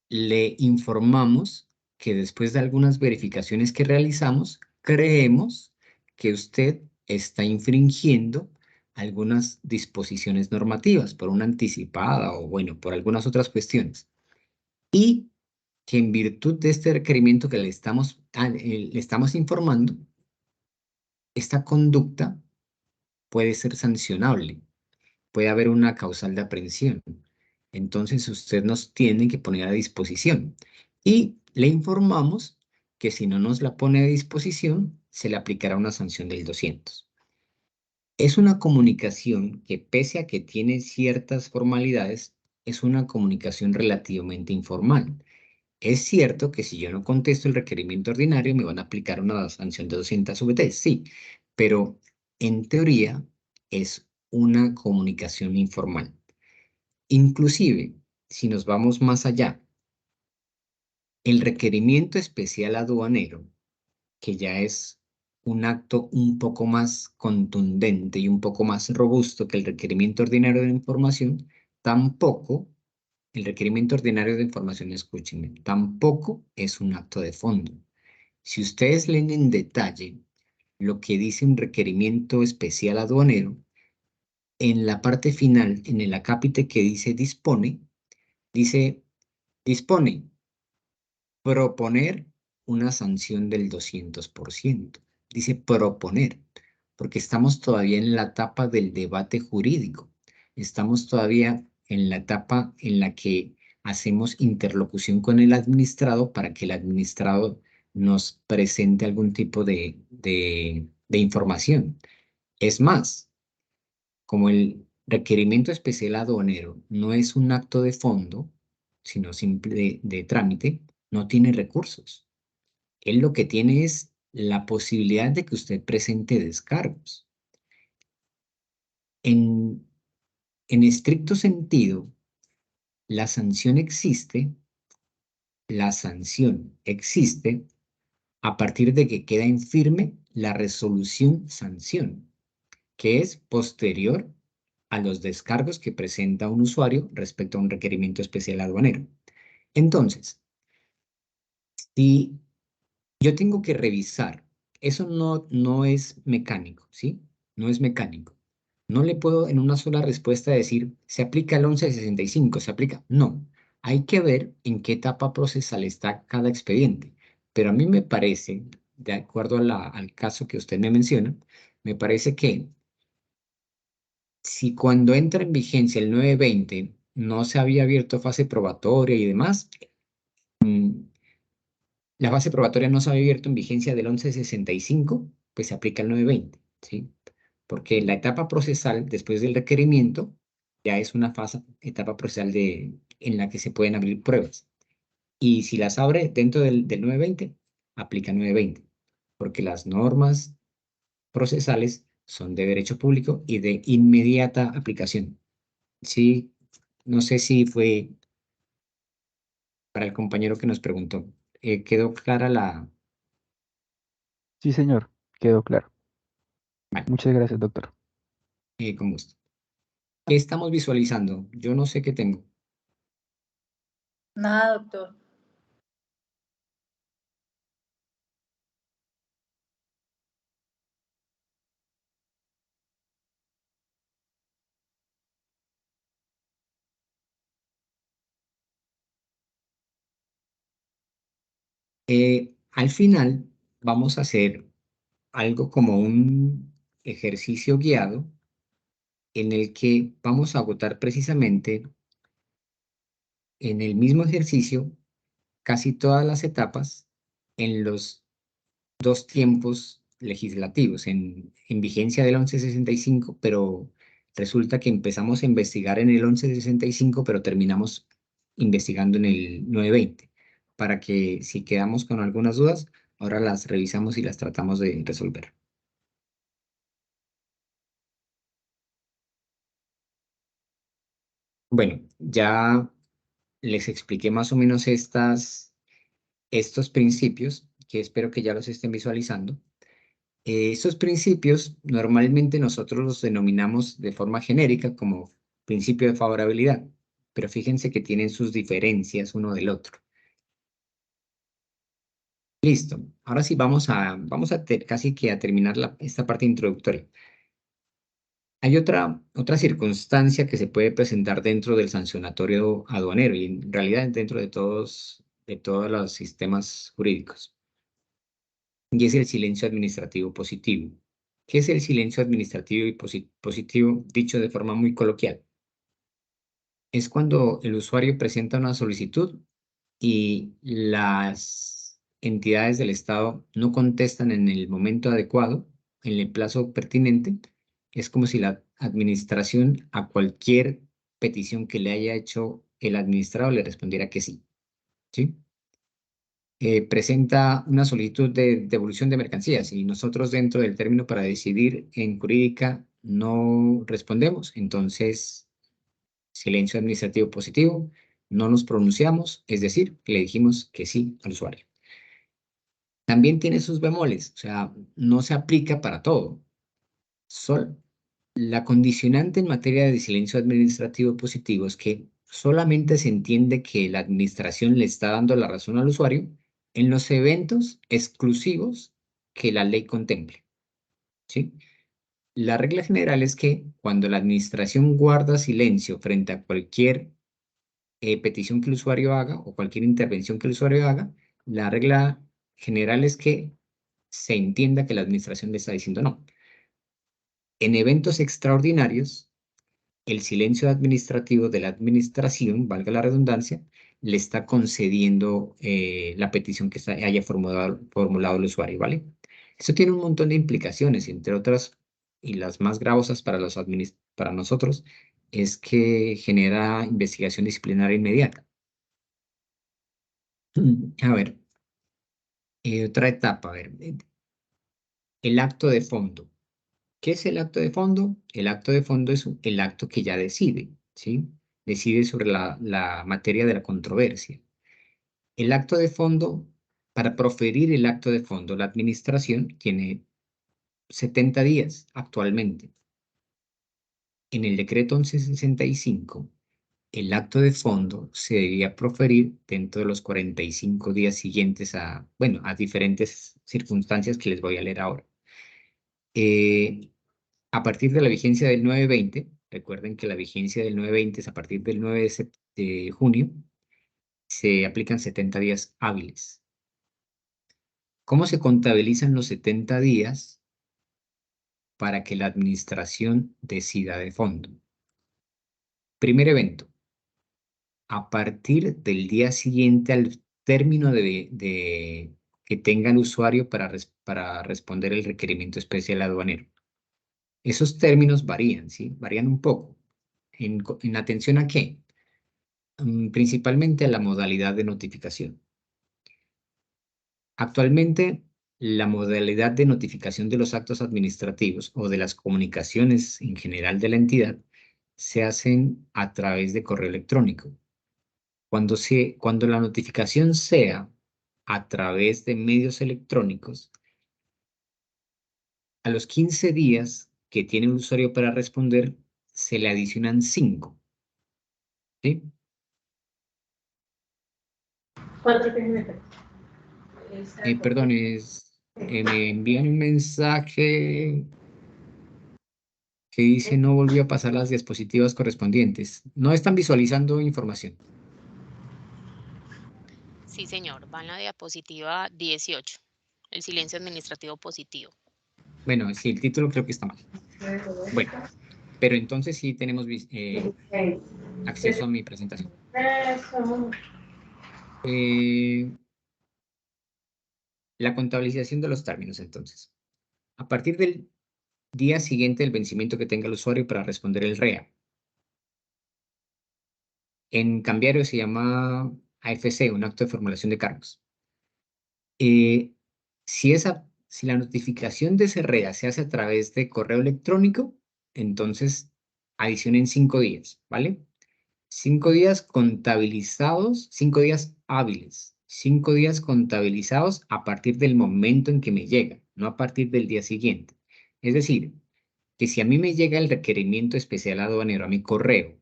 le informamos que después de algunas verificaciones que realizamos, creemos que usted está infringiendo algunas disposiciones normativas por una anticipada o, bueno, por algunas otras cuestiones. Y que en virtud de este requerimiento que le estamos informando, esta conducta puede ser sancionable, puede haber una causal de aprehensión. Entonces usted nos tiene que poner a disposición y le informamos que si no nos la pone a disposición, se le aplicará una sanción del 200. Es una comunicación que, pese a que tiene ciertas formalidades, es una comunicación relativamente informal. Es cierto que si yo no contesto el requerimiento ordinario, me van a aplicar una sanción de 200 VT, sí, pero en teoría es una comunicación informal. Inclusive, si nos vamos más allá, el requerimiento especial aduanero, que ya es un acto un poco más contundente y un poco más robusto que el requerimiento ordinario de información, tampoco, el requerimiento ordinario de información, escúchenme, tampoco es un acto de fondo. Si ustedes leen en detalle lo que dice un requerimiento especial aduanero, en la parte final, en el acápite que dice dice, dispone proponer una sanción del 200%. Dice proponer, porque estamos todavía en la etapa del debate jurídico. Estamos todavía en la etapa en la que hacemos interlocución con el administrado para que el administrado nos presente algún tipo de información. Es más, como el requerimiento especial aduanero no es un acto de fondo, sino simple de trámite, no tiene recursos. Él lo que tiene es la posibilidad de que usted presente descargos. En estricto sentido, la sanción existe a partir de que queda en firme la resolución sanción, que es posterior a los descargos que presenta un usuario respecto a un requerimiento especial aduanero. Entonces, si yo tengo que revisar, eso no es mecánico, ¿sí? No es mecánico. No le puedo en una sola respuesta decir, se aplica el 1165, se aplica. No, hay que ver en qué etapa procesal está cada expediente. Pero a mí me parece, de acuerdo al caso que usted me menciona, me parece que si cuando entra en vigencia el 920 no se había abierto fase probatoria y demás, la fase probatoria no se había abierto en vigencia del 1165, pues se aplica el 920, ¿sí? Porque la etapa procesal después del requerimiento ya es una etapa procesal en la que se pueden abrir pruebas. Y si las abre dentro del 920, aplica 920, porque las normas procesales son de derecho público y de inmediata aplicación. Sí, no sé si fue para el compañero que nos preguntó. ¿Quedó clara la...? Sí, señor, quedó claro. Vale, Muchas gracias, doctor. con gusto. ¿Qué estamos visualizando? Yo no sé qué tengo. Nada, doctor. Al final vamos a hacer algo como un ejercicio guiado en el que vamos a agotar precisamente en el mismo ejercicio casi todas las etapas en los dos tiempos legislativos, en vigencia del 1165, pero resulta que empezamos a investigar en el 1165, pero terminamos investigando en el 920, para que si quedamos con algunas dudas, ahora las revisamos y las tratamos de resolver. Bueno, ya les expliqué más o menos estos principios, que espero que ya los estén visualizando. Estos principios normalmente nosotros los denominamos de forma genérica como principio de favorabilidad, pero fíjense que tienen sus diferencias uno del otro. Listo, ahora sí vamos a casi que a terminar esta parte introductoria. Hay otra circunstancia que se puede presentar dentro del sancionatorio aduanero y en realidad dentro de todos los sistemas jurídicos, y es el silencio administrativo positivo. ¿Qué es el silencio administrativo y positivo dicho de forma muy coloquial? Es cuando el usuario presenta una solicitud y las entidades del Estado no contestan en el momento adecuado, en el plazo pertinente. Es como si la administración a cualquier petición que le haya hecho el administrado le respondiera que sí, ¿sí? Presenta una solicitud de devolución de mercancías y nosotros dentro del término para decidir en jurídica no respondemos, entonces Silencio administrativo positivo, no nos pronunciamos, es decir, le dijimos que sí al usuario. También tiene sus bemoles, o sea, no se aplica para todo. La condicionante en materia de silencio administrativo positivo es que solamente se entiende que la administración le está dando la razón al usuario en los eventos exclusivos que la ley contemple, ¿sí? La regla general es que cuando la administración guarda silencio frente a cualquier petición que el usuario haga o cualquier intervención que el usuario haga, la regla general es que se entienda que la administración le está diciendo no. En eventos extraordinarios, el silencio administrativo de la administración, valga la redundancia, le está concediendo la petición que haya formulado el usuario, ¿vale? Eso tiene un montón de implicaciones, entre otras, y las más gravosas para nosotros, es que genera investigación disciplinaria inmediata. A ver, otra etapa, a ver, el acto de fondo. ¿Qué es el acto de fondo? El acto de fondo es el acto que ya decide, ¿sí? Decide sobre la materia de la controversia. El acto de fondo, para proferir el acto de fondo, la administración tiene 70 días actualmente. En el decreto 1165, el acto de fondo se debía proferir dentro de los 45 días siguientes a diferentes circunstancias que les voy a leer ahora. A partir de la vigencia del 920, recuerden que la vigencia del 920 es a partir del 9 de junio, se aplican 70 días hábiles. ¿Cómo se contabilizan los 70 días para que la administración decida de fondo? Primer evento. A partir del día siguiente al término de que tenga el usuario para responder el requerimiento especial aduanero. Esos términos varían, ¿sí? Varían un poco. ¿En atención a qué? Principalmente a la modalidad de notificación. Actualmente, la modalidad de notificación de los actos administrativos o de las comunicaciones en general de la entidad se hacen a través de correo electrónico. Cuando la notificación sea a través de medios electrónicos, a los 15 días que tiene el usuario para responder, se le adicionan 5. ¿Sí? Perdón, me envían un mensaje que dice no volvió a pasar las diapositivas correspondientes. No están visualizando información. Sí, señor. Va en la diapositiva 18. El silencio administrativo positivo. Bueno, sí, el título creo que está mal. Bueno, pero entonces sí tenemos acceso a mi presentación. La contabilización de los términos, entonces. A partir del día siguiente del vencimiento que tenga el usuario para responder el REA. En cambiario se llama AFC, un acto de formulación de cargos. Si la notificación de ese REA se hace a través de correo electrónico, entonces adicionen 5 días, ¿vale? 5 días contabilizados, 5 días hábiles, 5 días contabilizados a partir del momento en que me llega, no a partir del día siguiente. Es decir, que si a mí me llega el requerimiento especial aduanero a mi correo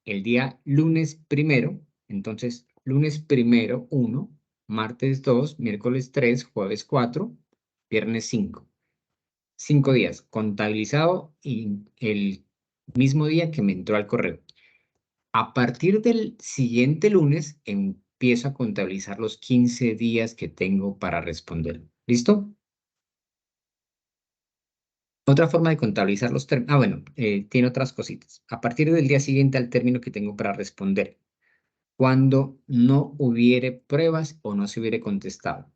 el día lunes 1, entonces lunes 1, martes 2, miércoles 3, jueves 4, viernes 5. 5 días contabilizado y el mismo día que me entró al correo. A partir del siguiente lunes empiezo a contabilizar los 15 días que tengo para responder. ¿Listo? Otra forma de contabilizar los términos. Tiene otras cositas. A partir del día siguiente al término que tengo para responder. Cuando no hubiere pruebas o no se hubiere contestado.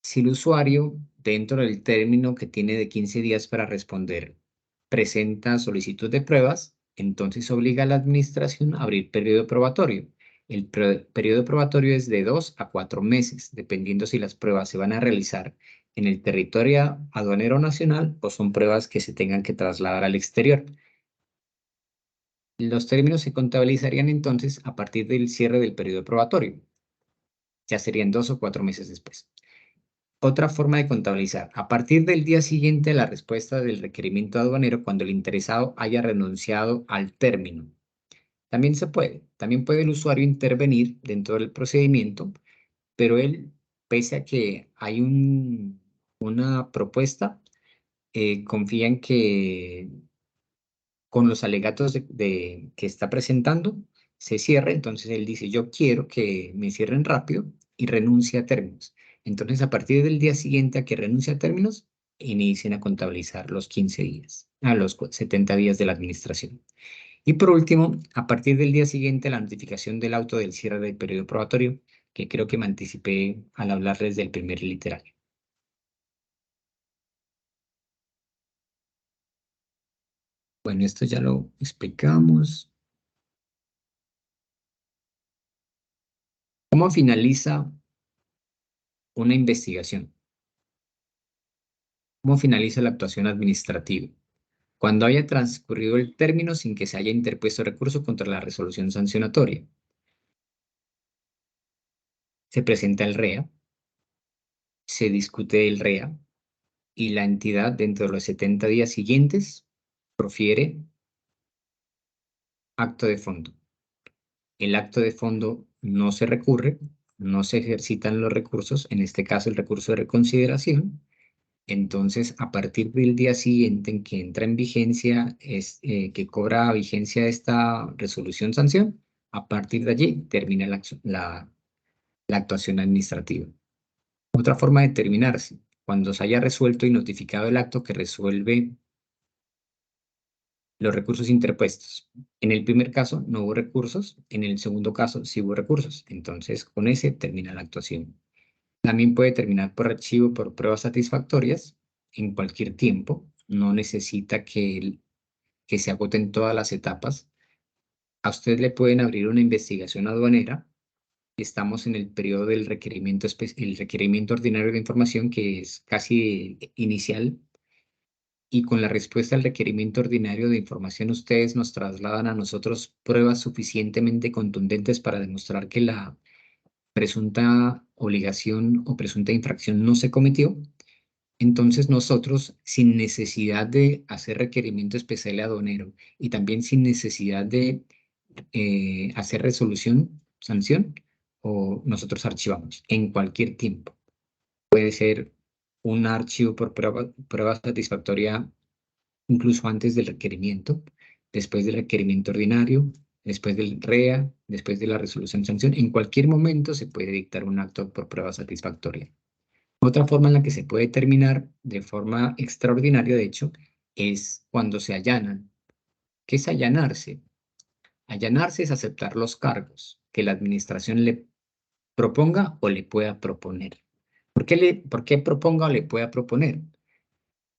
Si el usuario, dentro del término que tiene de 15 días para responder, presenta solicitud de pruebas, entonces obliga a la administración a abrir periodo probatorio. El periodo probatorio es de 2 a 4 meses, dependiendo si las pruebas se van a realizar en el territorio aduanero nacional o son pruebas que se tengan que trasladar al exterior. Los términos se contabilizarían entonces a partir del cierre del periodo probatorio. Ya serían 2 o 4 meses después. Otra forma de contabilizar, a partir del día siguiente a la respuesta del requerimiento aduanero cuando el interesado haya renunciado al término. También se puede. También puede el usuario intervenir dentro del procedimiento, pero él, pese a que hay una propuesta, confía en que con los alegatos que está presentando se cierre. Entonces él dice, yo quiero que me cierren rápido y renuncia a términos. Entonces, a partir del día siguiente a que renuncie a términos, inicien a contabilizar los 15 días, a los 70 días de la administración. Y por último, a partir del día siguiente, la notificación del auto del cierre del periodo probatorio, que creo que me anticipé al hablarles del primer literario. Bueno, esto ya lo explicamos. ¿Cómo finaliza una investigación? ¿Cómo finaliza la actuación administrativa? Cuando haya transcurrido el término sin que se haya interpuesto recurso contra la resolución sancionatoria. Se presenta el REA, se discute el REA y la entidad dentro de los 70 días siguientes profiere acto de fondo. El acto de fondo no se recurre, no se ejercitan los recursos, en este caso el recurso de reconsideración. Entonces, a partir del día siguiente en que entra en vigencia, que cobra vigencia esta resolución sanción, a partir de allí termina la actuación administrativa. Otra forma de terminarse, cuando se haya resuelto y notificado el acto que resuelve los recursos interpuestos. En el primer caso no hubo recursos, en el segundo caso sí hubo recursos. Entonces, con ese termina la actuación. También puede terminar por archivo por pruebas satisfactorias en cualquier tiempo. No necesita que se agoten todas las etapas. A usted le pueden abrir una investigación aduanera. Estamos en el periodo del requerimiento, el requerimiento ordinario de información, que es casi inicial. Y con la respuesta al requerimiento ordinario de información, ustedes nos trasladan a nosotros pruebas suficientemente contundentes para demostrar que la presunta obligación o presunta infracción no se cometió. Entonces nosotros, sin necesidad de hacer requerimiento especial aduanero y también sin necesidad de hacer resolución, sanción, o nosotros archivamos en cualquier tiempo. Puede ser un archivo por prueba satisfactoria incluso antes del requerimiento, después del requerimiento ordinario, después del REA, después de la resolución sanción. En cualquier momento se puede dictar un acto por prueba satisfactoria. Otra forma en la que se puede terminar de forma extraordinaria, de hecho, es cuando se allanan. ¿Qué es allanarse? Allanarse es aceptar los cargos que la administración le proponga o le pueda proponer. ¿Por qué proponga o le pueda proponer?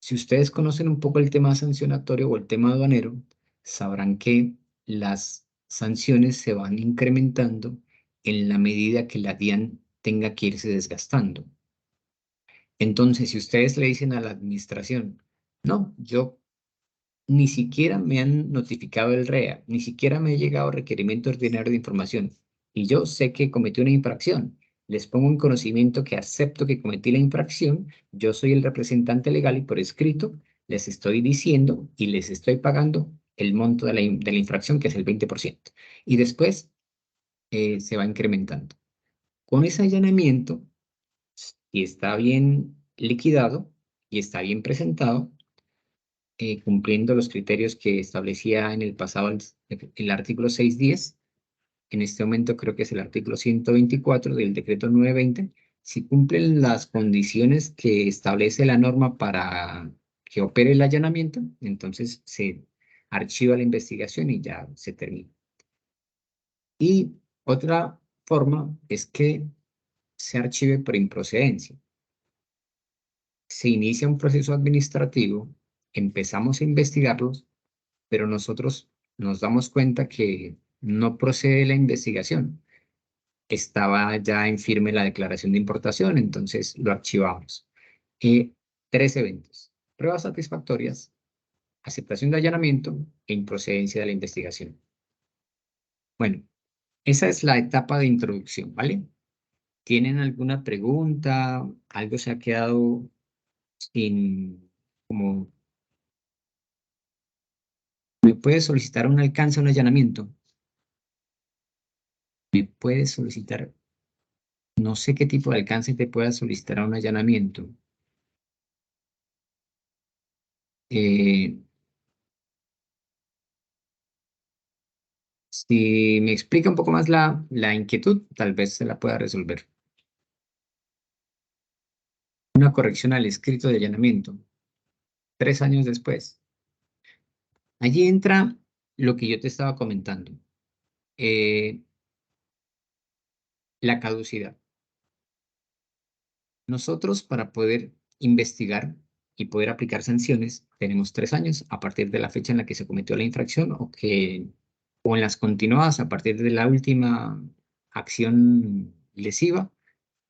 Si ustedes conocen un poco el tema sancionatorio o el tema aduanero, sabrán que las sanciones se van incrementando en la medida que la DIAN tenga que irse desgastando. Entonces, si ustedes le dicen a la administración, no, yo ni siquiera me han notificado el REA, ni siquiera me ha llegado requerimiento ordinario de información, y yo sé que cometí una infracción, les pongo en conocimiento que acepto que cometí la infracción, yo soy el representante legal y por escrito les estoy diciendo y les estoy pagando el monto de la infracción, que es el 20%, y después se va incrementando. Con ese allanamiento, y está bien liquidado y está bien presentado, cumpliendo los criterios que establecía en el pasado el artículo 610, en este momento creo que es el artículo 124 del decreto 920, si cumplen las condiciones que establece la norma para que opere el allanamiento, entonces se archiva la investigación y ya se termina. Y otra forma es que se archive por improcedencia. Se inicia un proceso administrativo, empezamos a investigarlos, pero nosotros nos damos cuenta que no procede la investigación. Estaba ya en firme la declaración de importación, entonces lo archivamos. 3 eventos: pruebas satisfactorias, aceptación de allanamiento e improcedencia de la investigación. Bueno, esa es la etapa de introducción, ¿vale? ¿Tienen alguna pregunta? ¿Algo se ha quedado sin, como, me puede solicitar un alcance, un allanamiento? Me puede solicitar, no sé qué tipo de alcance te pueda solicitar a un allanamiento. Si me explica un poco más la inquietud, tal vez se la pueda resolver. Una corrección al escrito de allanamiento, 3 años después. Allí entra lo que yo te estaba comentando, la caducidad. Nosotros, para poder investigar y poder aplicar sanciones, tenemos 3 años a partir de la fecha en la que se cometió la infracción o en las continuadas a partir de la última acción lesiva,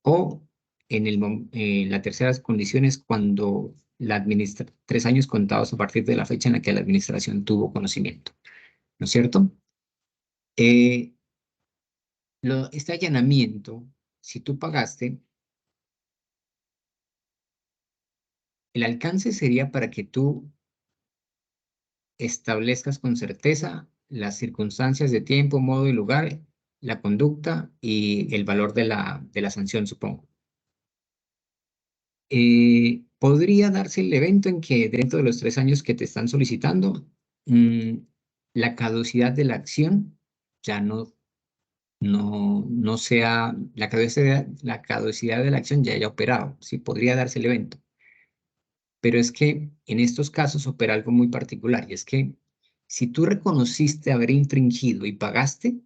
o la tercera condición es cuando 3 años contados a partir de la fecha en la que la administración tuvo conocimiento, ¿no es cierto? Eh, este allanamiento, si tú pagaste, el alcance sería para que tú establezcas con certeza las circunstancias de tiempo, modo y lugar, la conducta y el valor de la sanción, supongo. Podría darse el evento en que dentro de los 3 años que te están solicitando, la caducidad de la acción ya no sea, la caducidad de la acción ya haya operado, sí, podría darse el evento. Pero es que en estos casos opera algo muy particular, y es que si tú reconociste haber infringido y pagaste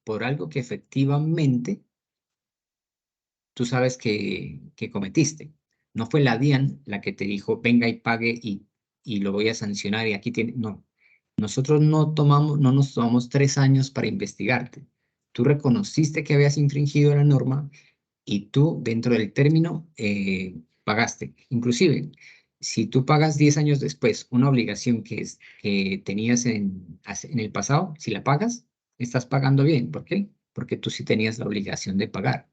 por algo que efectivamente tú sabes que cometiste. No fue la DIAN la que te dijo, venga y pague y lo voy a sancionar y aquí tiene. No, nosotros no nos tomamos 3 años para investigarte. Tú reconociste que habías infringido la norma y tú dentro del término pagaste. Inclusive, si tú pagas 10 años después una obligación que tenías en el pasado, si la pagas, estás pagando bien. ¿Por qué? Porque tú sí tenías la obligación de pagar.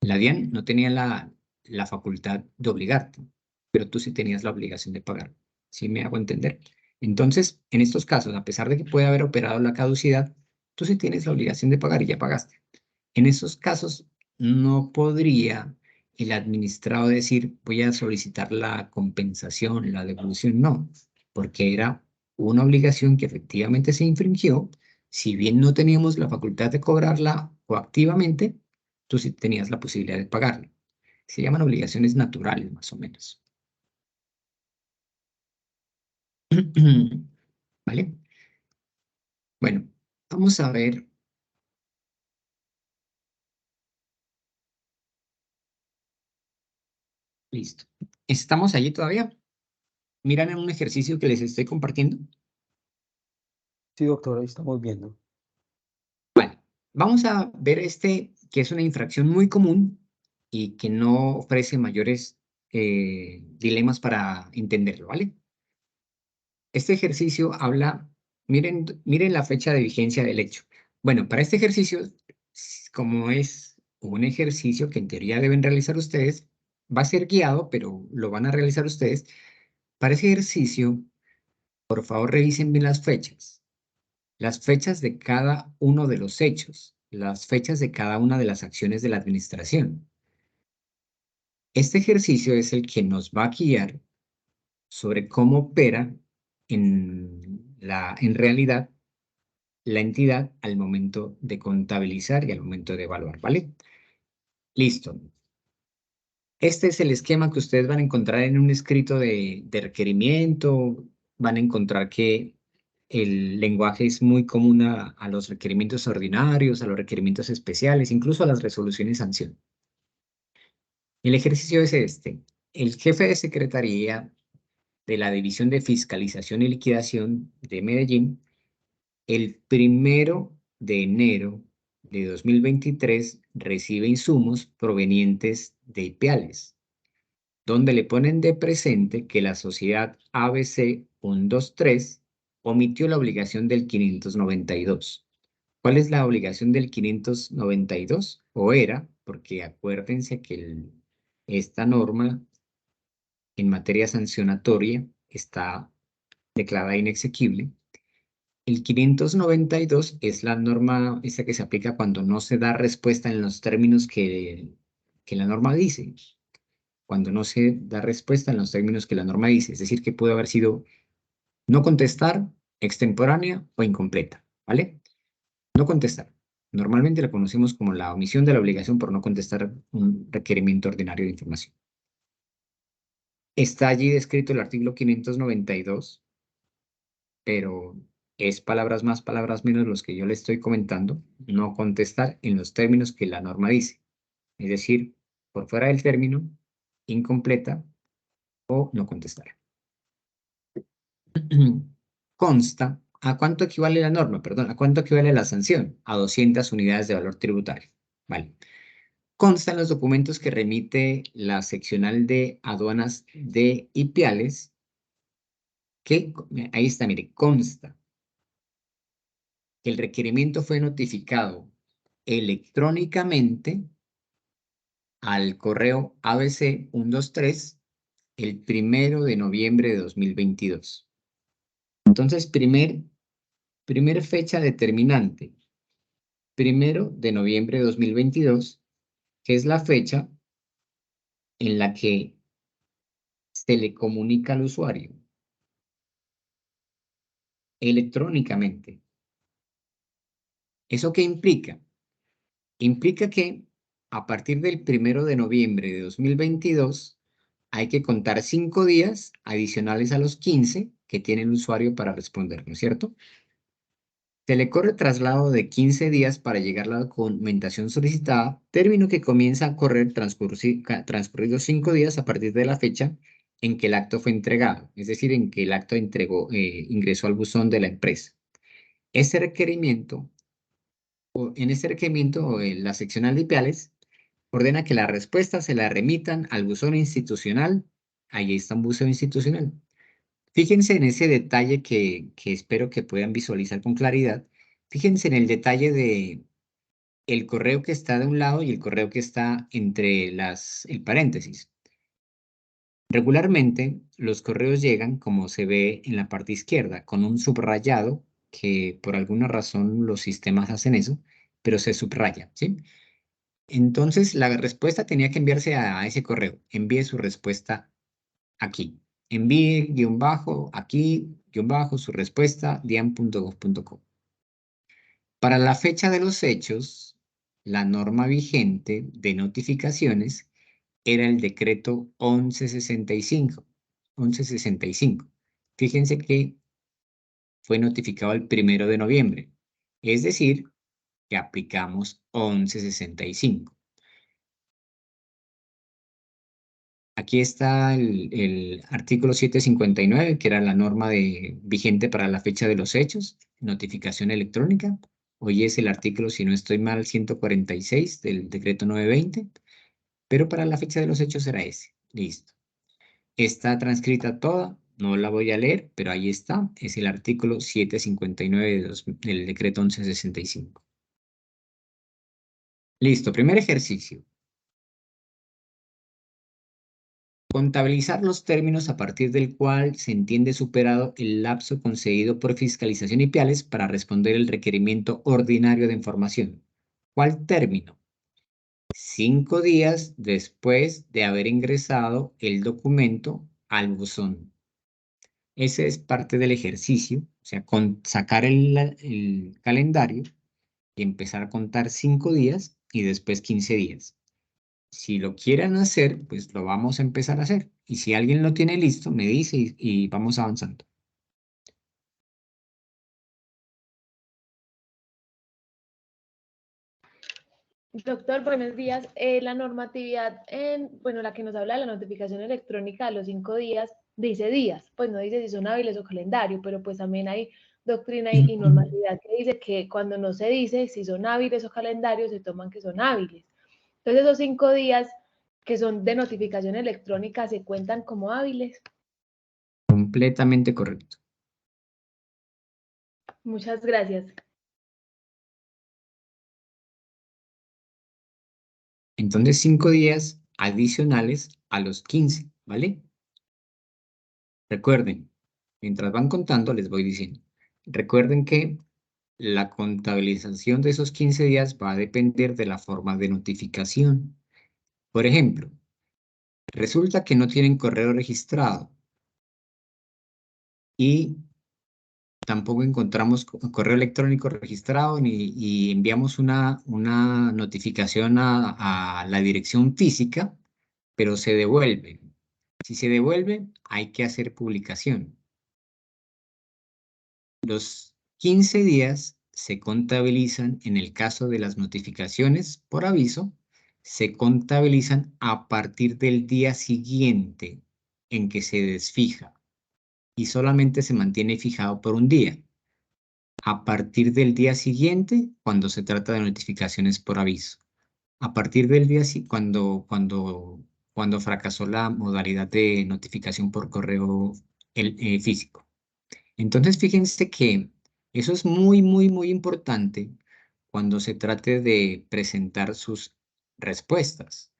La DIAN no tenía la facultad de obligarte, pero tú sí tenías la obligación de pagar. ¿Sí me hago entender? Entonces, en estos casos, a pesar de que puede haber operado la caducidad, tú sí tienes la obligación de pagar y ya pagaste. En esos casos, no podría el administrado decir, voy a solicitar la compensación, la devolución, no, porque era una obligación que efectivamente se infringió. Si bien no teníamos la facultad de cobrarla coactivamente, tú sí tenías la posibilidad de pagarlo. Se llaman obligaciones naturales, más o menos. ¿Vale? Bueno, vamos a ver. Listo. ¿Estamos allí todavía? ¿Miran en un ejercicio que les estoy compartiendo? Sí, doctor, ahí estamos viendo. Vale. Vamos a ver que es una infracción muy común y que no ofrece mayores dilemas para entenderlo, ¿vale? Este ejercicio habla, miren la fecha de vigencia del hecho. Bueno, para este ejercicio, como es un ejercicio que en teoría deben realizar ustedes, va a ser guiado, pero lo van a realizar ustedes. Para ese ejercicio, por favor, revisen bien las fechas de cada uno de los hechos, las fechas de cada una de las acciones de la administración. Este ejercicio es el que nos va a guiar sobre cómo opera en realidad la entidad al momento de contabilizar y al momento de evaluar, ¿vale? Listo. Este es el esquema que ustedes van a encontrar en un escrito de requerimiento. Van a encontrar que el lenguaje es muy común a los requerimientos ordinarios, a los requerimientos especiales, incluso a las resoluciones de sanción. El ejercicio es este. El jefe de secretaría de la División de Fiscalización y Liquidación de Medellín, el 1 de enero de 2023 recibe insumos provenientes de Ipiales, donde le ponen de presente que la sociedad ABC 123 omitió la obligación del 592. ¿Cuál es la obligación del 592? O era, porque acuérdense que esta norma en materia sancionatoria está declarada inexequible. El 592 es la norma esa que se aplica cuando no se da respuesta en los términos que la norma dice. Cuando no se da respuesta en los términos que la norma dice. Es decir, que puede haber sido no contestar, extemporánea o incompleta, ¿vale? No contestar. Normalmente la conocemos como la omisión de la obligación por no contestar un requerimiento ordinario de información. Está allí descrito el artículo 592, pero es palabras más, palabras menos los que yo le estoy comentando, no contestar en los términos que la norma dice. Es decir, por fuera del término, incompleta o no contestar. Consta, ¿a cuánto equivale la norma? Perdón, ¿a cuánto equivale la sanción? A 200 unidades de valor tributario. Vale. Consta en los documentos que remite la seccional de aduanas de Ipiales, que, ahí está, mire, consta que el requerimiento fue notificado electrónicamente al correo ABC 123 el 1 de noviembre de 2022. Entonces, primer fecha determinante, 1 de noviembre de 2022, que es la fecha en la que se le comunica al usuario electrónicamente. ¿Eso qué implica? Implica que a partir del 1 de noviembre de 2022 hay que contar 5 días adicionales a los 15 que tiene el usuario para responder, ¿no es cierto? Se le corre traslado de 15 días para llegar a la documentación solicitada, término que comienza a correr transcurridos 5 días a partir de la fecha en que el acto fue entregado, es decir, en que el acto ingresó al buzón de la empresa. En este requerimiento, la seccional de Ipiales ordena que la respuesta se la remitan al buzón institucional. Ahí está un buzón institucional. Fíjense en ese detalle que espero que puedan visualizar con claridad. Fíjense en el detalle de el correo que está de un lado y el correo que está entre el paréntesis. Regularmente, los correos llegan, como se ve en la parte izquierda, con un subrayado, que por alguna razón los sistemas hacen eso, pero se subraya, ¿sí? Entonces, la respuesta tenía que enviarse a ese correo. Envíe su respuesta aquí. Envíe guión bajo aquí, guión bajo su respuesta, dian.gov.co. Para la fecha de los hechos, la norma vigente de notificaciones era el decreto 1165. Fíjense que fue notificado el 1 de noviembre, es decir, que aplicamos 1165. Aquí está el artículo 759, que era la norma vigente para la fecha de los hechos, notificación electrónica. Hoy es el artículo, si no estoy mal, 146 del decreto 920, pero para la fecha de los hechos era ese. Listo. Está transcrita toda, no la voy a leer, pero ahí está. Es el artículo 759 del decreto 1165. Listo, primer ejercicio. Contabilizar los términos a partir del cual se entiende superado el lapso concedido por Fiscalización Ipiales para responder el requerimiento ordinario de información. ¿Cuál término? 5 días después de haber ingresado el documento al buzón. Ese es parte del ejercicio, o sea, sacar el calendario y empezar a contar 5 días y después 15 días. Si lo quieren hacer, pues lo vamos a empezar a hacer. Y si alguien lo tiene listo, me dice y vamos avanzando. Doctor, buenos días. La normatividad, bueno, la que nos habla de la notificación electrónica a los 5 días, dice días, pues no dice si son hábiles o calendario, pero pues también hay doctrina y normatividad que dice que cuando no se dice si son hábiles o calendarios, se toman que son hábiles. Entonces esos 5 días que son de notificación electrónica se cuentan como hábiles. Completamente correcto. Muchas gracias. Entonces, 5 días adicionales a los 15, ¿vale? Recuerden, mientras van contando, les voy diciendo. Recuerden que la contabilización de esos 15 días va a depender de la forma de notificación. Por ejemplo, resulta que no tienen correo registrado y tampoco encontramos correo electrónico registrado y enviamos una notificación a la dirección física, pero se devuelve. Si se devuelve, hay que hacer publicación. Los 15 días se contabilizan en el caso de las notificaciones por aviso, se contabilizan a partir del día siguiente en que se desfija y solamente se mantiene fijado por un día. A partir del día siguiente, cuando se trata de notificaciones por aviso. A partir del día cuando fracasó la modalidad de notificación por correo físico. Entonces, fíjense que eso es muy, muy, muy importante cuando se trate de presentar sus respuestas,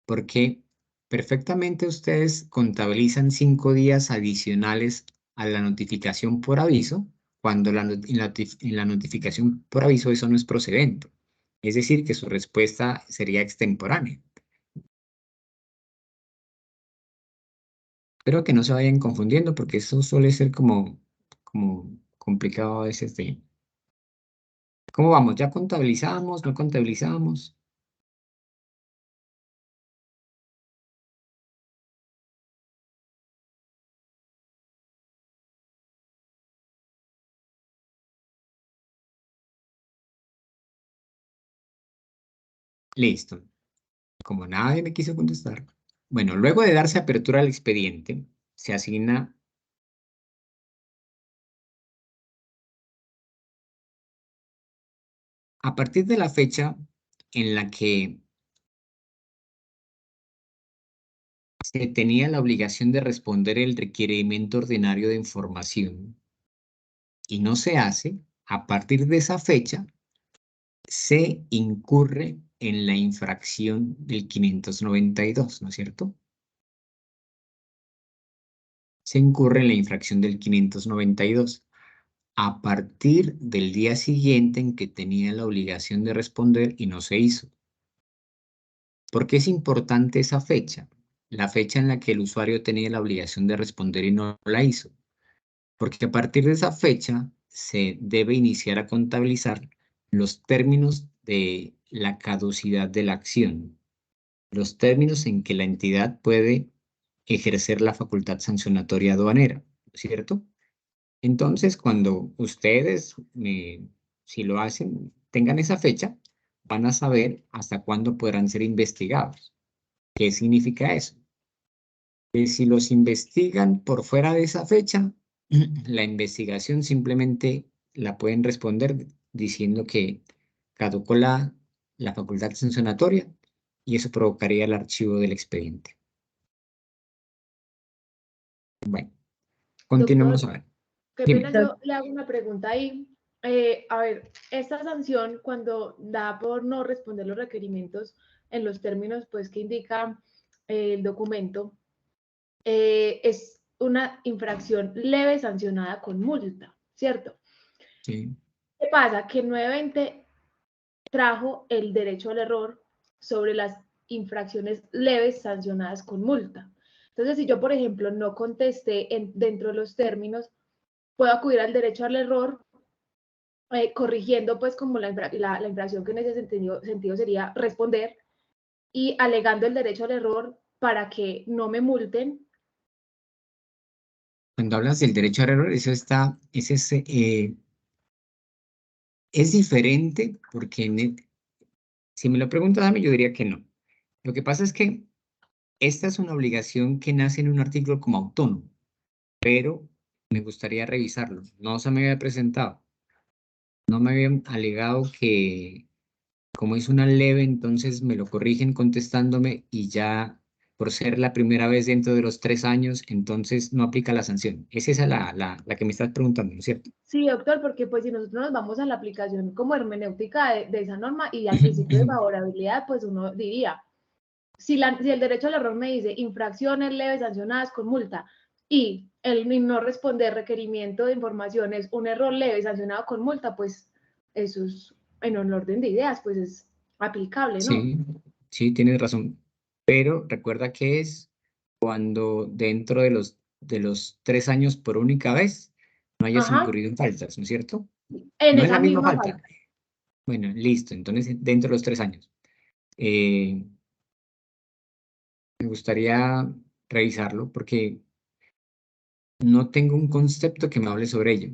porque perfectamente ustedes contabilizan 5 días adicionales a la notificación por aviso, cuando en la notificación por aviso eso no es procedente. Es decir, que su respuesta sería extemporánea. Espero que no se vayan confundiendo porque eso suele ser como complicado a veces de... ¿Cómo vamos? ¿Ya contabilizamos? ¿No contabilizamos? Listo. Como nadie me quiso contestar. Bueno, luego de darse apertura al expediente, se asigna a partir de la fecha en la que se tenía la obligación de responder el requerimiento ordinario de información y no se hace, a partir de esa fecha se incurre en la infracción del 592, ¿no es cierto? Se incurre en la infracción del 592 a partir del día siguiente en que tenía la obligación de responder y no se hizo. ¿Por qué es importante esa fecha? La fecha en la que el usuario tenía la obligación de responder y no la hizo. Porque a partir de esa fecha se debe iniciar a contabilizar los términos de la caducidad de la acción, los términos en que la entidad puede ejercer la facultad sancionatoria aduanera, ¿cierto? Entonces, cuando ustedes, si lo hacen, tengan esa fecha, van a saber hasta cuándo podrán ser investigados. ¿Qué significa eso? Que si los investigan por fuera de esa fecha, la investigación simplemente la pueden responder diciendo que caducó la facultad sancionatoria y eso provocaría el archivo del expediente. Bueno, continuemos a Doctor, ver. qué Dime. pena, yo le hago una pregunta ahí. A ver, esta sanción, cuando da por no responder los requerimientos en los términos pues, que indica el documento, es una infracción leve sancionada con multa, ¿cierto? Sí. ¿Qué pasa? Que el 920 trajo el derecho al error sobre las infracciones leves sancionadas con multa. Entonces, si yo, por ejemplo, no contesté dentro de los términos, puedo acudir al derecho al error, corrigiendo pues como la infracción que en ese sentido sería responder y alegando el derecho al error para que no me multen. Cuando hablas del derecho al error, es diferente porque si me lo preguntas a mí, yo diría que no. Lo que pasa es que esta es una obligación que nace en un artículo como autónomo, pero me gustaría revisarlo. No se me había presentado. No me habían alegado que como es una leve, entonces me lo corrigen contestándome y ya por ser la primera vez dentro de los 3 años, entonces no aplica la sanción. Es esa la que me estás preguntando, ¿no es cierto? Sí, doctor, porque pues si nosotros nos vamos a la aplicación como hermenéutica de esa norma y al principio de favorabilidad, pues uno diría, si el derecho al error me dice infracciones leves sancionadas con multa y el no responder requerimiento de información es un error leve sancionado con multa, pues eso es en un orden de ideas, pues es aplicable, ¿no? Sí, sí, tienes razón. Pero recuerda que es cuando dentro de los 3 años por única vez no hayas Ajá, incurrido en faltas, ¿no es cierto? en No es la esa misma misma falta. falta. Bueno, listo. Entonces, dentro de los 3 años. Me gustaría revisarlo porque no tengo un concepto que me hable sobre ello.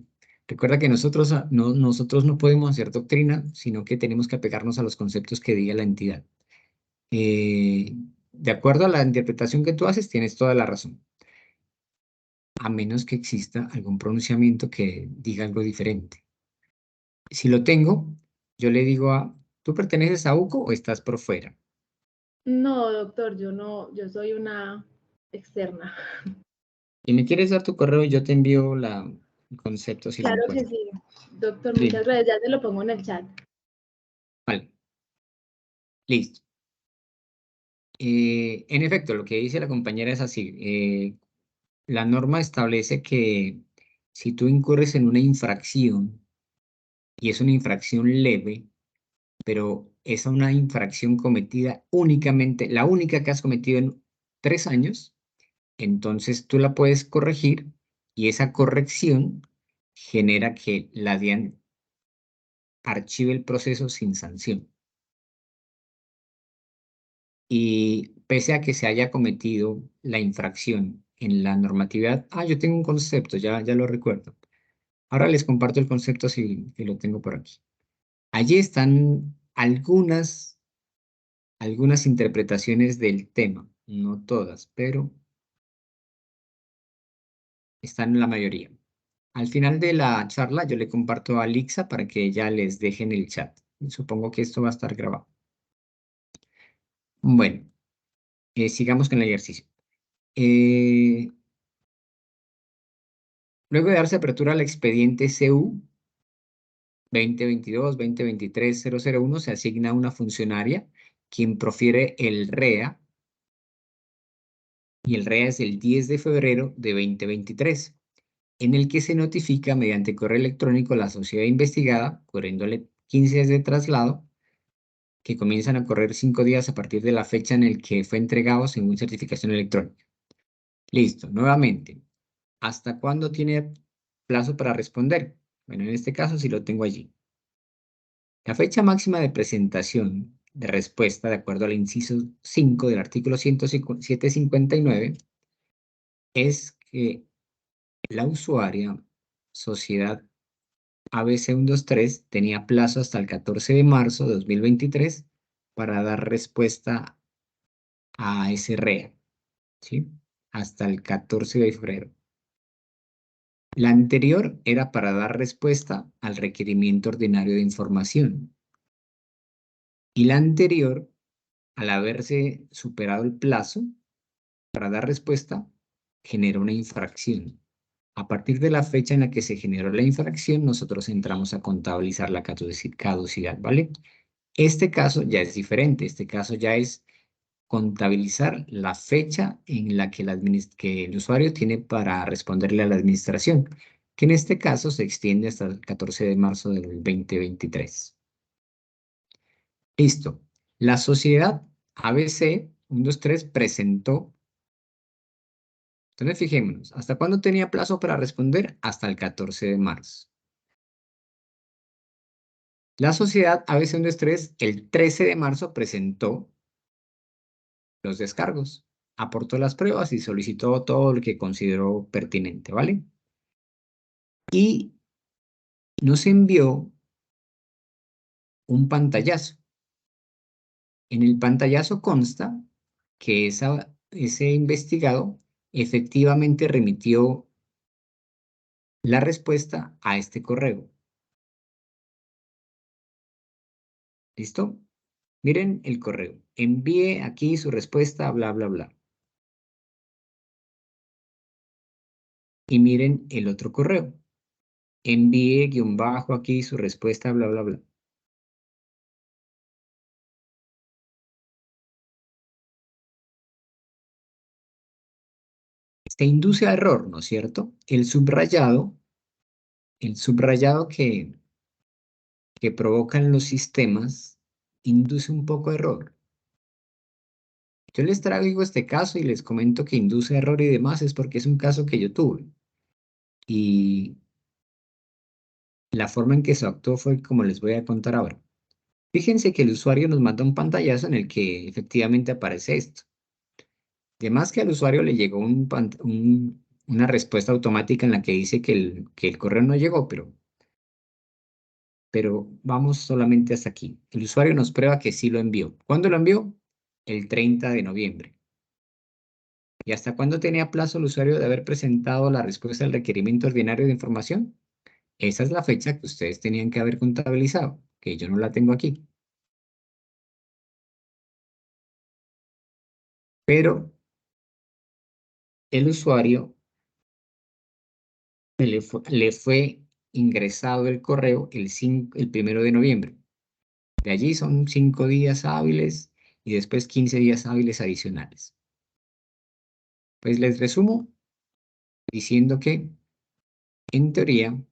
Recuerda que nosotros no podemos hacer doctrina, sino que tenemos que apegarnos a los conceptos que diga la entidad. De acuerdo a la interpretación que tú haces, tienes toda la razón. A menos que exista algún pronunciamiento que diga algo diferente. Si lo tengo, yo le digo ¿tú perteneces a UCO o estás por fuera? No, doctor, yo no, yo soy una externa. Si me quieres dar tu correo, yo te envío el concepto si lo Claro que encuentro. sí, doctor, Dime. muchas gracias, ya se lo pongo en el chat. Vale, listo. En efecto, lo que dice la compañera es así. La norma establece que si tú incurres en una infracción y es una infracción leve, pero es una infracción cometida únicamente, la única que has cometido en 3 años, entonces tú la puedes corregir y esa corrección genera que la DIAN archive el proceso sin sanción. Y pese a que se haya cometido la infracción en la normatividad, yo tengo un concepto, ya lo recuerdo. Ahora les comparto el concepto si lo tengo por aquí. Allí están algunas interpretaciones del tema, no todas, pero están la mayoría. Al final de la charla yo le comparto a Lixa para que ella les deje en el chat. Supongo que esto va a estar grabado. Bueno, sigamos con el ejercicio. Luego de darse apertura al expediente CU 2022-2023-001, se asigna una funcionaria quien profiere el REA, y el REA es el 10 de febrero de 2023, en el que se notifica mediante correo electrónico a la sociedad investigada, corriéndole 15 días de traslado, que comienzan a correr 5 días a partir de la fecha en la que fue entregado según certificación electrónica. Listo, nuevamente. ¿Hasta cuándo tiene plazo para responder? Bueno, en este caso sí lo tengo allí. La fecha máxima de presentación de respuesta, de acuerdo al inciso 5 del artículo 759, es que la usuaria, sociedad AB123, tenía plazo hasta el 14 de marzo de 2023 para dar respuesta a ese REA, ¿sí? Hasta el 14 de febrero. La anterior era para dar respuesta al requerimiento ordinario de información. Y la anterior, al haberse superado el plazo para dar respuesta, generó una infracción. A partir de la fecha en la que se generó la infracción, nosotros entramos a contabilizar la caducidad, ¿vale? Este caso ya es diferente. Este caso ya es contabilizar la fecha en la que el usuario tiene para responderle a la administración, que en este caso se extiende hasta el 14 de marzo del 2023. Listo. La sociedad ABC 123 presentó. Entonces fijémonos, ¿hasta cuándo tenía plazo para responder? Hasta el 14 de marzo. La sociedad ABC 123 el 13 de marzo presentó los descargos, aportó las pruebas y solicitó todo lo que consideró pertinente, ¿vale? Y nos envió un pantallazo. En el pantallazo consta que ese investigado efectivamente remitió la respuesta a este correo. ¿Listo? Miren el correo. Envíe aquí su respuesta, bla, bla, bla. Y miren el otro correo. Envíe _ aquí su respuesta, bla, bla, bla. Se induce a error, ¿no es cierto? El subrayado que provocan los sistemas induce un poco a error. Yo les traigo este caso y les comento que induce a error y demás es porque es un caso que yo tuve. Y la forma en que se actuó fue como les voy a contar ahora. Fíjense que el usuario nos manda un pantallazo en el que efectivamente aparece esto. Además que al usuario le llegó una respuesta automática en la que dice que el correo no llegó, pero vamos solamente hasta aquí. El usuario nos prueba que sí lo envió. ¿Cuándo lo envió? El 30 de noviembre. ¿Y hasta cuándo tenía plazo el usuario de haber presentado la respuesta al requerimiento ordinario de información? Esa es la fecha que ustedes tenían que haber contabilizado, que yo no la tengo aquí. Pero el usuario le fue ingresado el correo el 1 de noviembre. De allí son 5 días hábiles y después 15 días hábiles adicionales. Pues les resumo diciendo que, en teoría,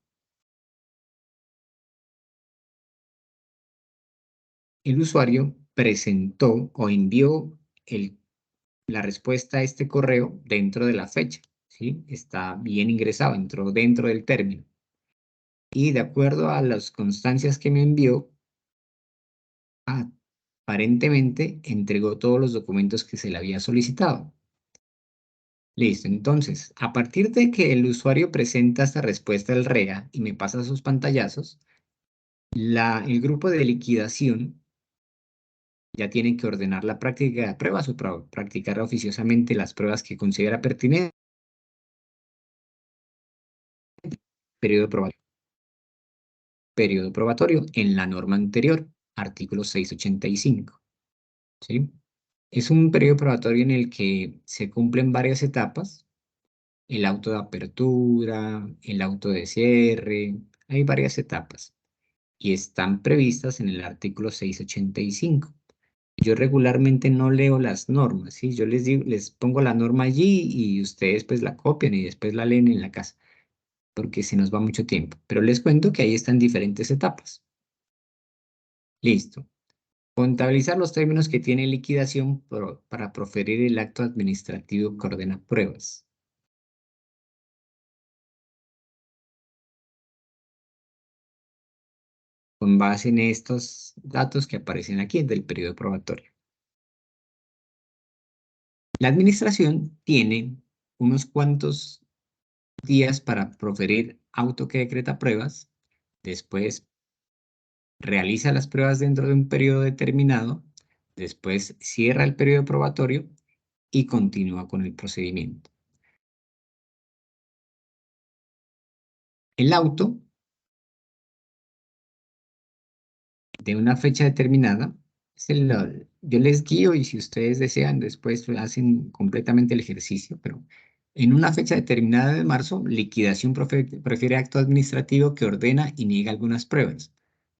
el usuario presentó o envió la respuesta a este correo dentro de la fecha, ¿sí? Está bien ingresado, entró dentro del término. Y de acuerdo a las constancias que me envió, aparentemente entregó todos los documentos que se le había solicitado. Listo, entonces, a partir de que el usuario presenta esta respuesta al REA y me pasa sus pantallazos, el grupo de liquidación ya tiene que ordenar la práctica de pruebas o practicar oficiosamente las pruebas que considera pertinentes. Periodo probatorio. Periodo probatorio en la norma anterior, artículo 685. ¿Sí? Es un periodo probatorio en el que se cumplen varias etapas. El auto de apertura, el auto de cierre, hay varias etapas y están previstas en el artículo 685. Yo regularmente no leo las normas, ¿sí? Yo les digo, les pongo la norma allí y ustedes pues la copian y después la leen en la casa, porque se nos va mucho tiempo. Pero les cuento que ahí están diferentes etapas. Listo. Contabilizar los términos que tiene liquidación para proferir el acto administrativo que ordena pruebas. Con base en estos datos que aparecen aquí del periodo probatorio. La administración tiene unos cuantos días para proferir auto que decreta pruebas, después realiza las pruebas dentro de un periodo determinado, después cierra el periodo probatorio y continúa con el procedimiento. El auto de una fecha determinada, yo les guío y si ustedes desean después hacen completamente el ejercicio, pero en una fecha determinada de marzo, liquidación prefiere acto administrativo que ordena y niega algunas pruebas.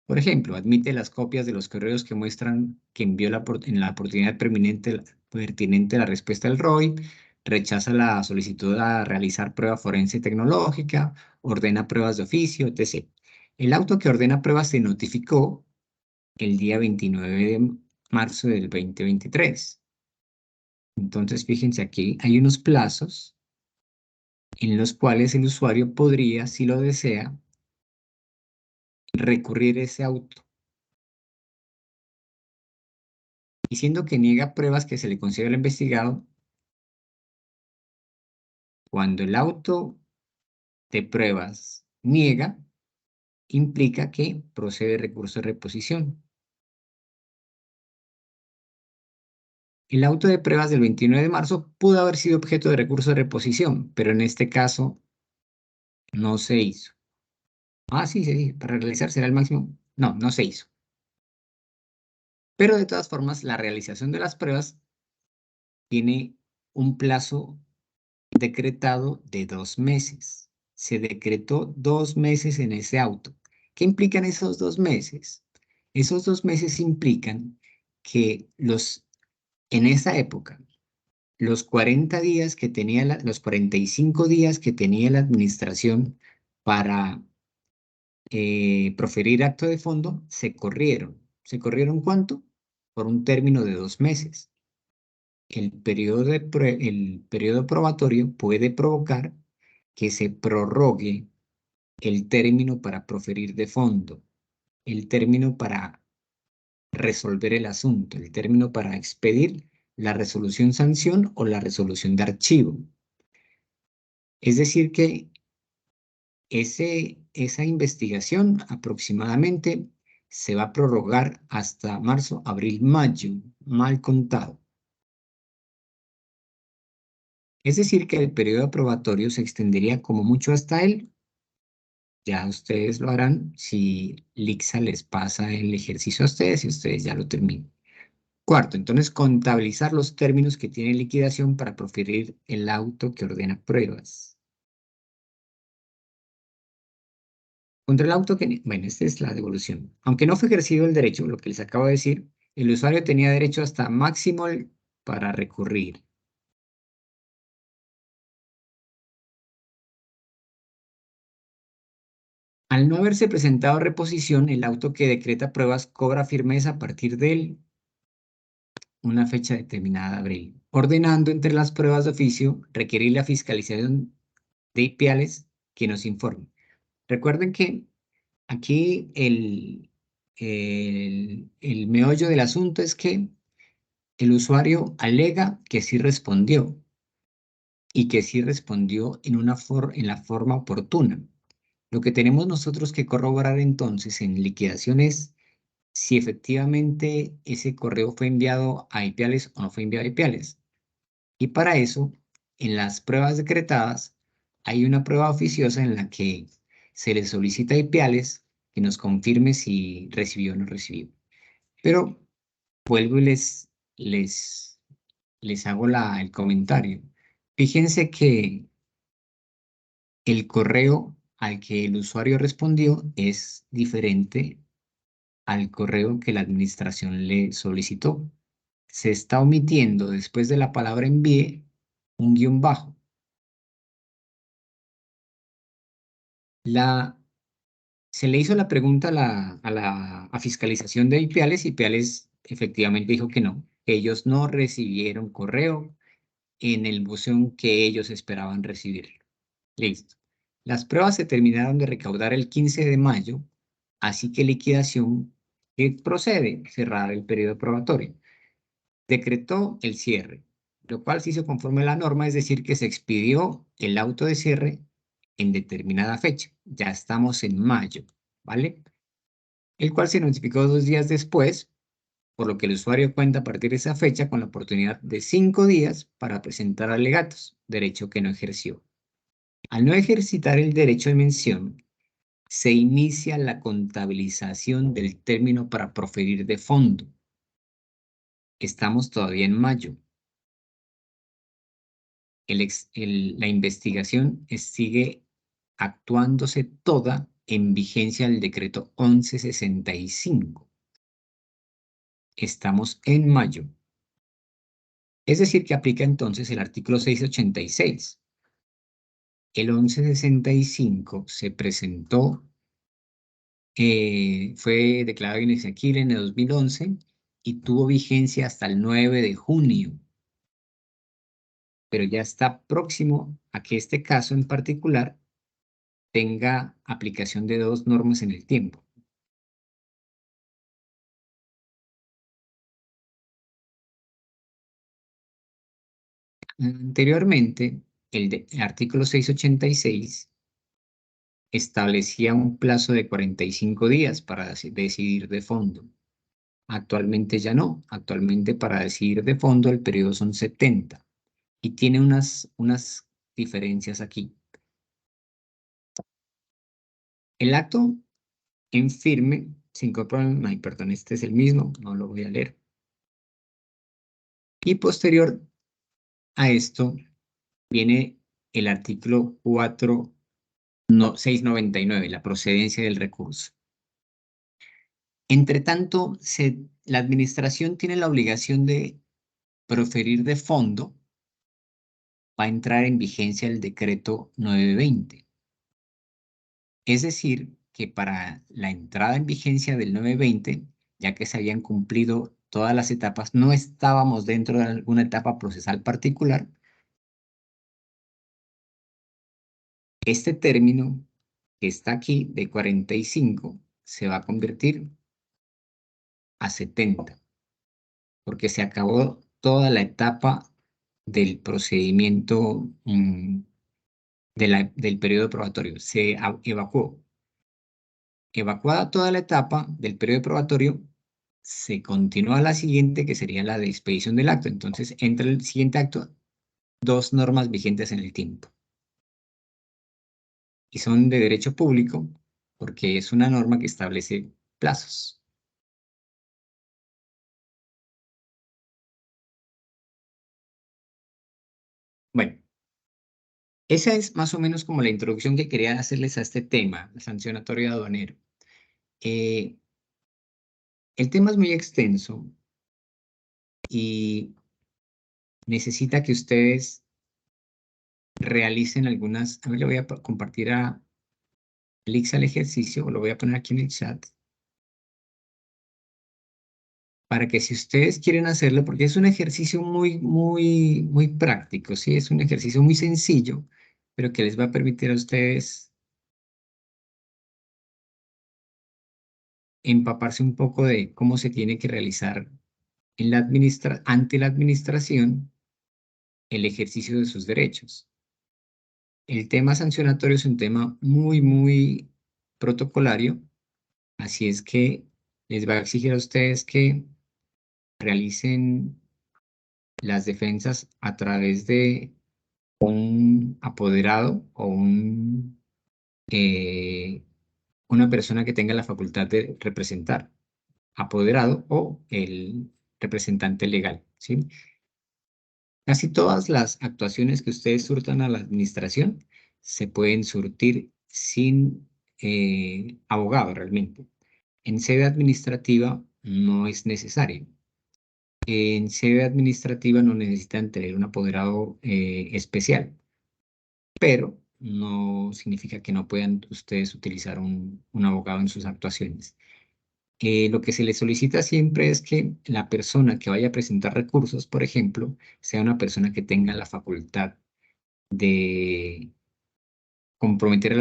Por ejemplo, admite las copias de los correos que muestran que envió en la oportunidad pertinente la respuesta del ROI, rechaza la solicitud a realizar prueba forense tecnológica, ordena pruebas de oficio, etc. El auto que ordena pruebas se notificó el día 29 de marzo del 2023. Entonces, fíjense aquí, hay unos plazos en los cuales el usuario podría, si lo desea, recurrir ese auto. Diciendo que niega pruebas que se le considera al investigado, cuando el auto de pruebas niega, implica que procede recurso de reposición. El auto de pruebas del 29 de marzo pudo haber sido objeto de recurso de reposición, pero en este caso no se hizo. Sí, para realizar será el máximo. No, no se hizo. Pero de todas formas, la realización de las pruebas tiene un plazo decretado de 2 meses. Se decretó 2 meses en ese auto. ¿Qué implican esos 2 meses? Esos 2 meses implican que en esa época, los 40 días que tenía los 45 días que tenía la administración para proferir acto de fondo, se corrieron. ¿Se corrieron cuánto? Por un término de 2 meses. El periodo probatorio puede provocar que se prorrogue el término para proferir de fondo, el término para resolver el asunto, el término para expedir la resolución sanción o la resolución de archivo. Es decir que esa investigación aproximadamente se va a prorrogar hasta marzo, abril, mayo, mal contado. Es decir que el periodo probatorio se extendería como mucho hasta ya ustedes lo harán si Lixa les pasa el ejercicio a ustedes y ustedes ya lo terminan. Cuarto, entonces contabilizar los términos que tiene liquidación para proferir el auto que ordena pruebas. Contra el auto que... Bueno, esta es la devolución. Aunque no fue ejercido el derecho, lo que les acabo de decir, el usuario tenía derecho hasta máximo para recurrir. Al no haberse presentado reposición, el auto que decreta pruebas cobra firmeza a partir de una fecha determinada de abril, ordenando entre las pruebas de oficio requerir la fiscalización de IPIALES que nos informe. Recuerden que aquí el meollo del asunto es que el usuario alega que sí respondió y que sí respondió en la forma oportuna. Lo que tenemos nosotros que corroborar entonces en liquidación es si efectivamente ese correo fue enviado a IPIALES o no fue enviado a IPIALES. Y para eso, en las pruebas decretadas, hay una prueba oficiosa en la que se le solicita a IPIALES que nos confirme si recibió o no recibió. Pero vuelvo y les hago el comentario. Fíjense que el correo al que el usuario respondió es diferente al correo que la administración le solicitó. Se está omitiendo después de la palabra envíe un guión bajo. Se le hizo la pregunta a fiscalización de IPIALES y IPIALES efectivamente dijo que no, que ellos no recibieron correo en el buzón que ellos esperaban recibirlo. Listo. Las pruebas se terminaron de recaudar el 15 de mayo, así que liquidación procede cerrar el periodo probatorio. Decretó el cierre, lo cual se hizo conforme a la norma, es decir, que se expidió el auto de cierre en determinada fecha. Ya estamos en mayo, ¿vale? El cual se notificó 2 días después, por lo que el usuario cuenta a partir de esa fecha con la oportunidad de 5 días para presentar alegatos, derecho que no ejerció. Al no ejercitar el derecho de mención, se inicia la contabilización del término para proferir de fondo. Estamos todavía en mayo. La investigación sigue actuándose toda en vigencia del decreto 1165. Estamos en mayo. Es decir, que aplica entonces el artículo 686. El 1165 se presentó, fue declarado inexequible en el 2011 y tuvo vigencia hasta el 9 de junio. Pero ya está próximo a que este caso en particular tenga aplicación de 2 normas en el tiempo. Anteriormente, el artículo 686 establecía un plazo de 45 días para decidir de fondo. Actualmente ya no. Actualmente para decidir de fondo el periodo son 70 y tiene unas diferencias aquí. El acto en firme se incorpora, perdón, este es el mismo, no lo voy a leer. Y posterior a esto viene el artículo 699, la procedencia del recurso. Entre tanto, la administración tiene la obligación de proferir de fondo. Va a entrar en vigencia el decreto 920. Es decir, que para la entrada en vigencia del 920, ya que se habían cumplido todas las etapas, no estábamos dentro de alguna etapa procesal particular, este término que está aquí de 45 se va a convertir a 70, porque se acabó toda la etapa del procedimiento del periodo probatorio. Se evacuó. Evacuada toda la etapa del periodo probatorio, se continúa a la siguiente, que sería la de expedición del acto. Entonces, entra el siguiente acto, 2 normas vigentes en el tiempo. Y son de derecho público, porque es una norma que establece plazos. Bueno, esa es más o menos como la introducción que quería hacerles a este tema, sancionatorio aduanero. El tema es muy extenso y necesita que ustedes realicen algunas. A ver, le voy a compartir a Elix al ejercicio, o lo voy a poner aquí en el chat, para que si ustedes quieren hacerlo, porque es un ejercicio muy práctico, ¿sí? Es un ejercicio muy sencillo, pero que les va a permitir a ustedes empaparse un poco de cómo se tiene que realizar ante la administración el ejercicio de sus derechos. El tema sancionatorio es un tema muy protocolario, así es que les va a exigir a ustedes que realicen las defensas a través de un apoderado o una persona que tenga la facultad de representar, apoderado o el representante legal, ¿sí? Casi todas las actuaciones que ustedes surtan a la administración se pueden surtir sin abogado realmente. En sede administrativa no es necesario. En sede administrativa no necesitan tener un apoderado especial, pero no significa que no puedan ustedes utilizar un abogado en sus actuaciones. Lo que se les solicita siempre es que la persona que vaya a presentar recursos, por ejemplo, sea una persona que tenga la facultad de comprometer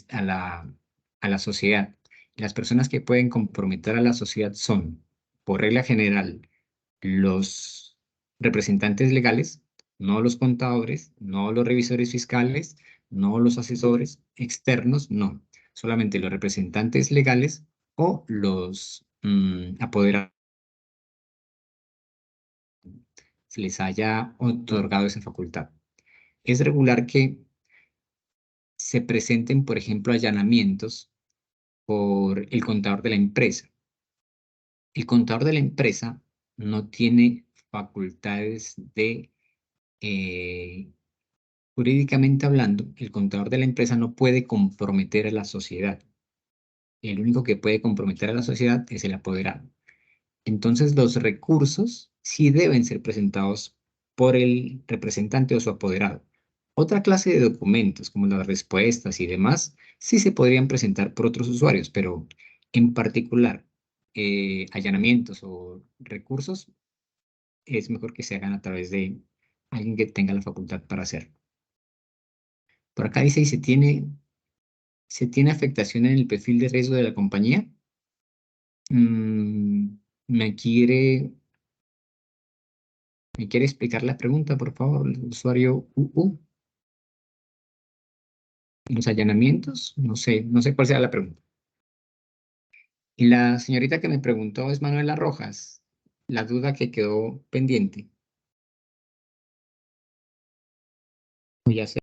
a la sociedad. Las personas que pueden comprometer a la sociedad son, por regla general, los representantes legales, no los contadores, no los revisores fiscales, no los asesores externos, no. Solamente los representantes legales o los apoderados se les haya otorgado esa facultad. Es regular que se presenten, por ejemplo, allanamientos por el contador de la empresa. El contador de la empresa no tiene facultades de, jurídicamente hablando, el contador de la empresa no puede comprometer a la sociedad. El único que puede comprometer a la sociedad es el apoderado. Entonces, los recursos sí deben ser presentados por el representante o su apoderado. Otra clase de documentos, como las respuestas y demás, sí se podrían presentar por otros usuarios, pero en particular, allanamientos o recursos, es mejor que se hagan a través de alguien que tenga la facultad para hacerlo. Por acá dice, ¿y se tiene afectación en el perfil de riesgo de la compañía? ¿Me quiere explicar la pregunta, por favor, el usuario UU? ¿Los allanamientos? No sé cuál sea la pregunta. Y la señorita que me preguntó es Manuela Rojas, la duda que quedó pendiente. Ya sé.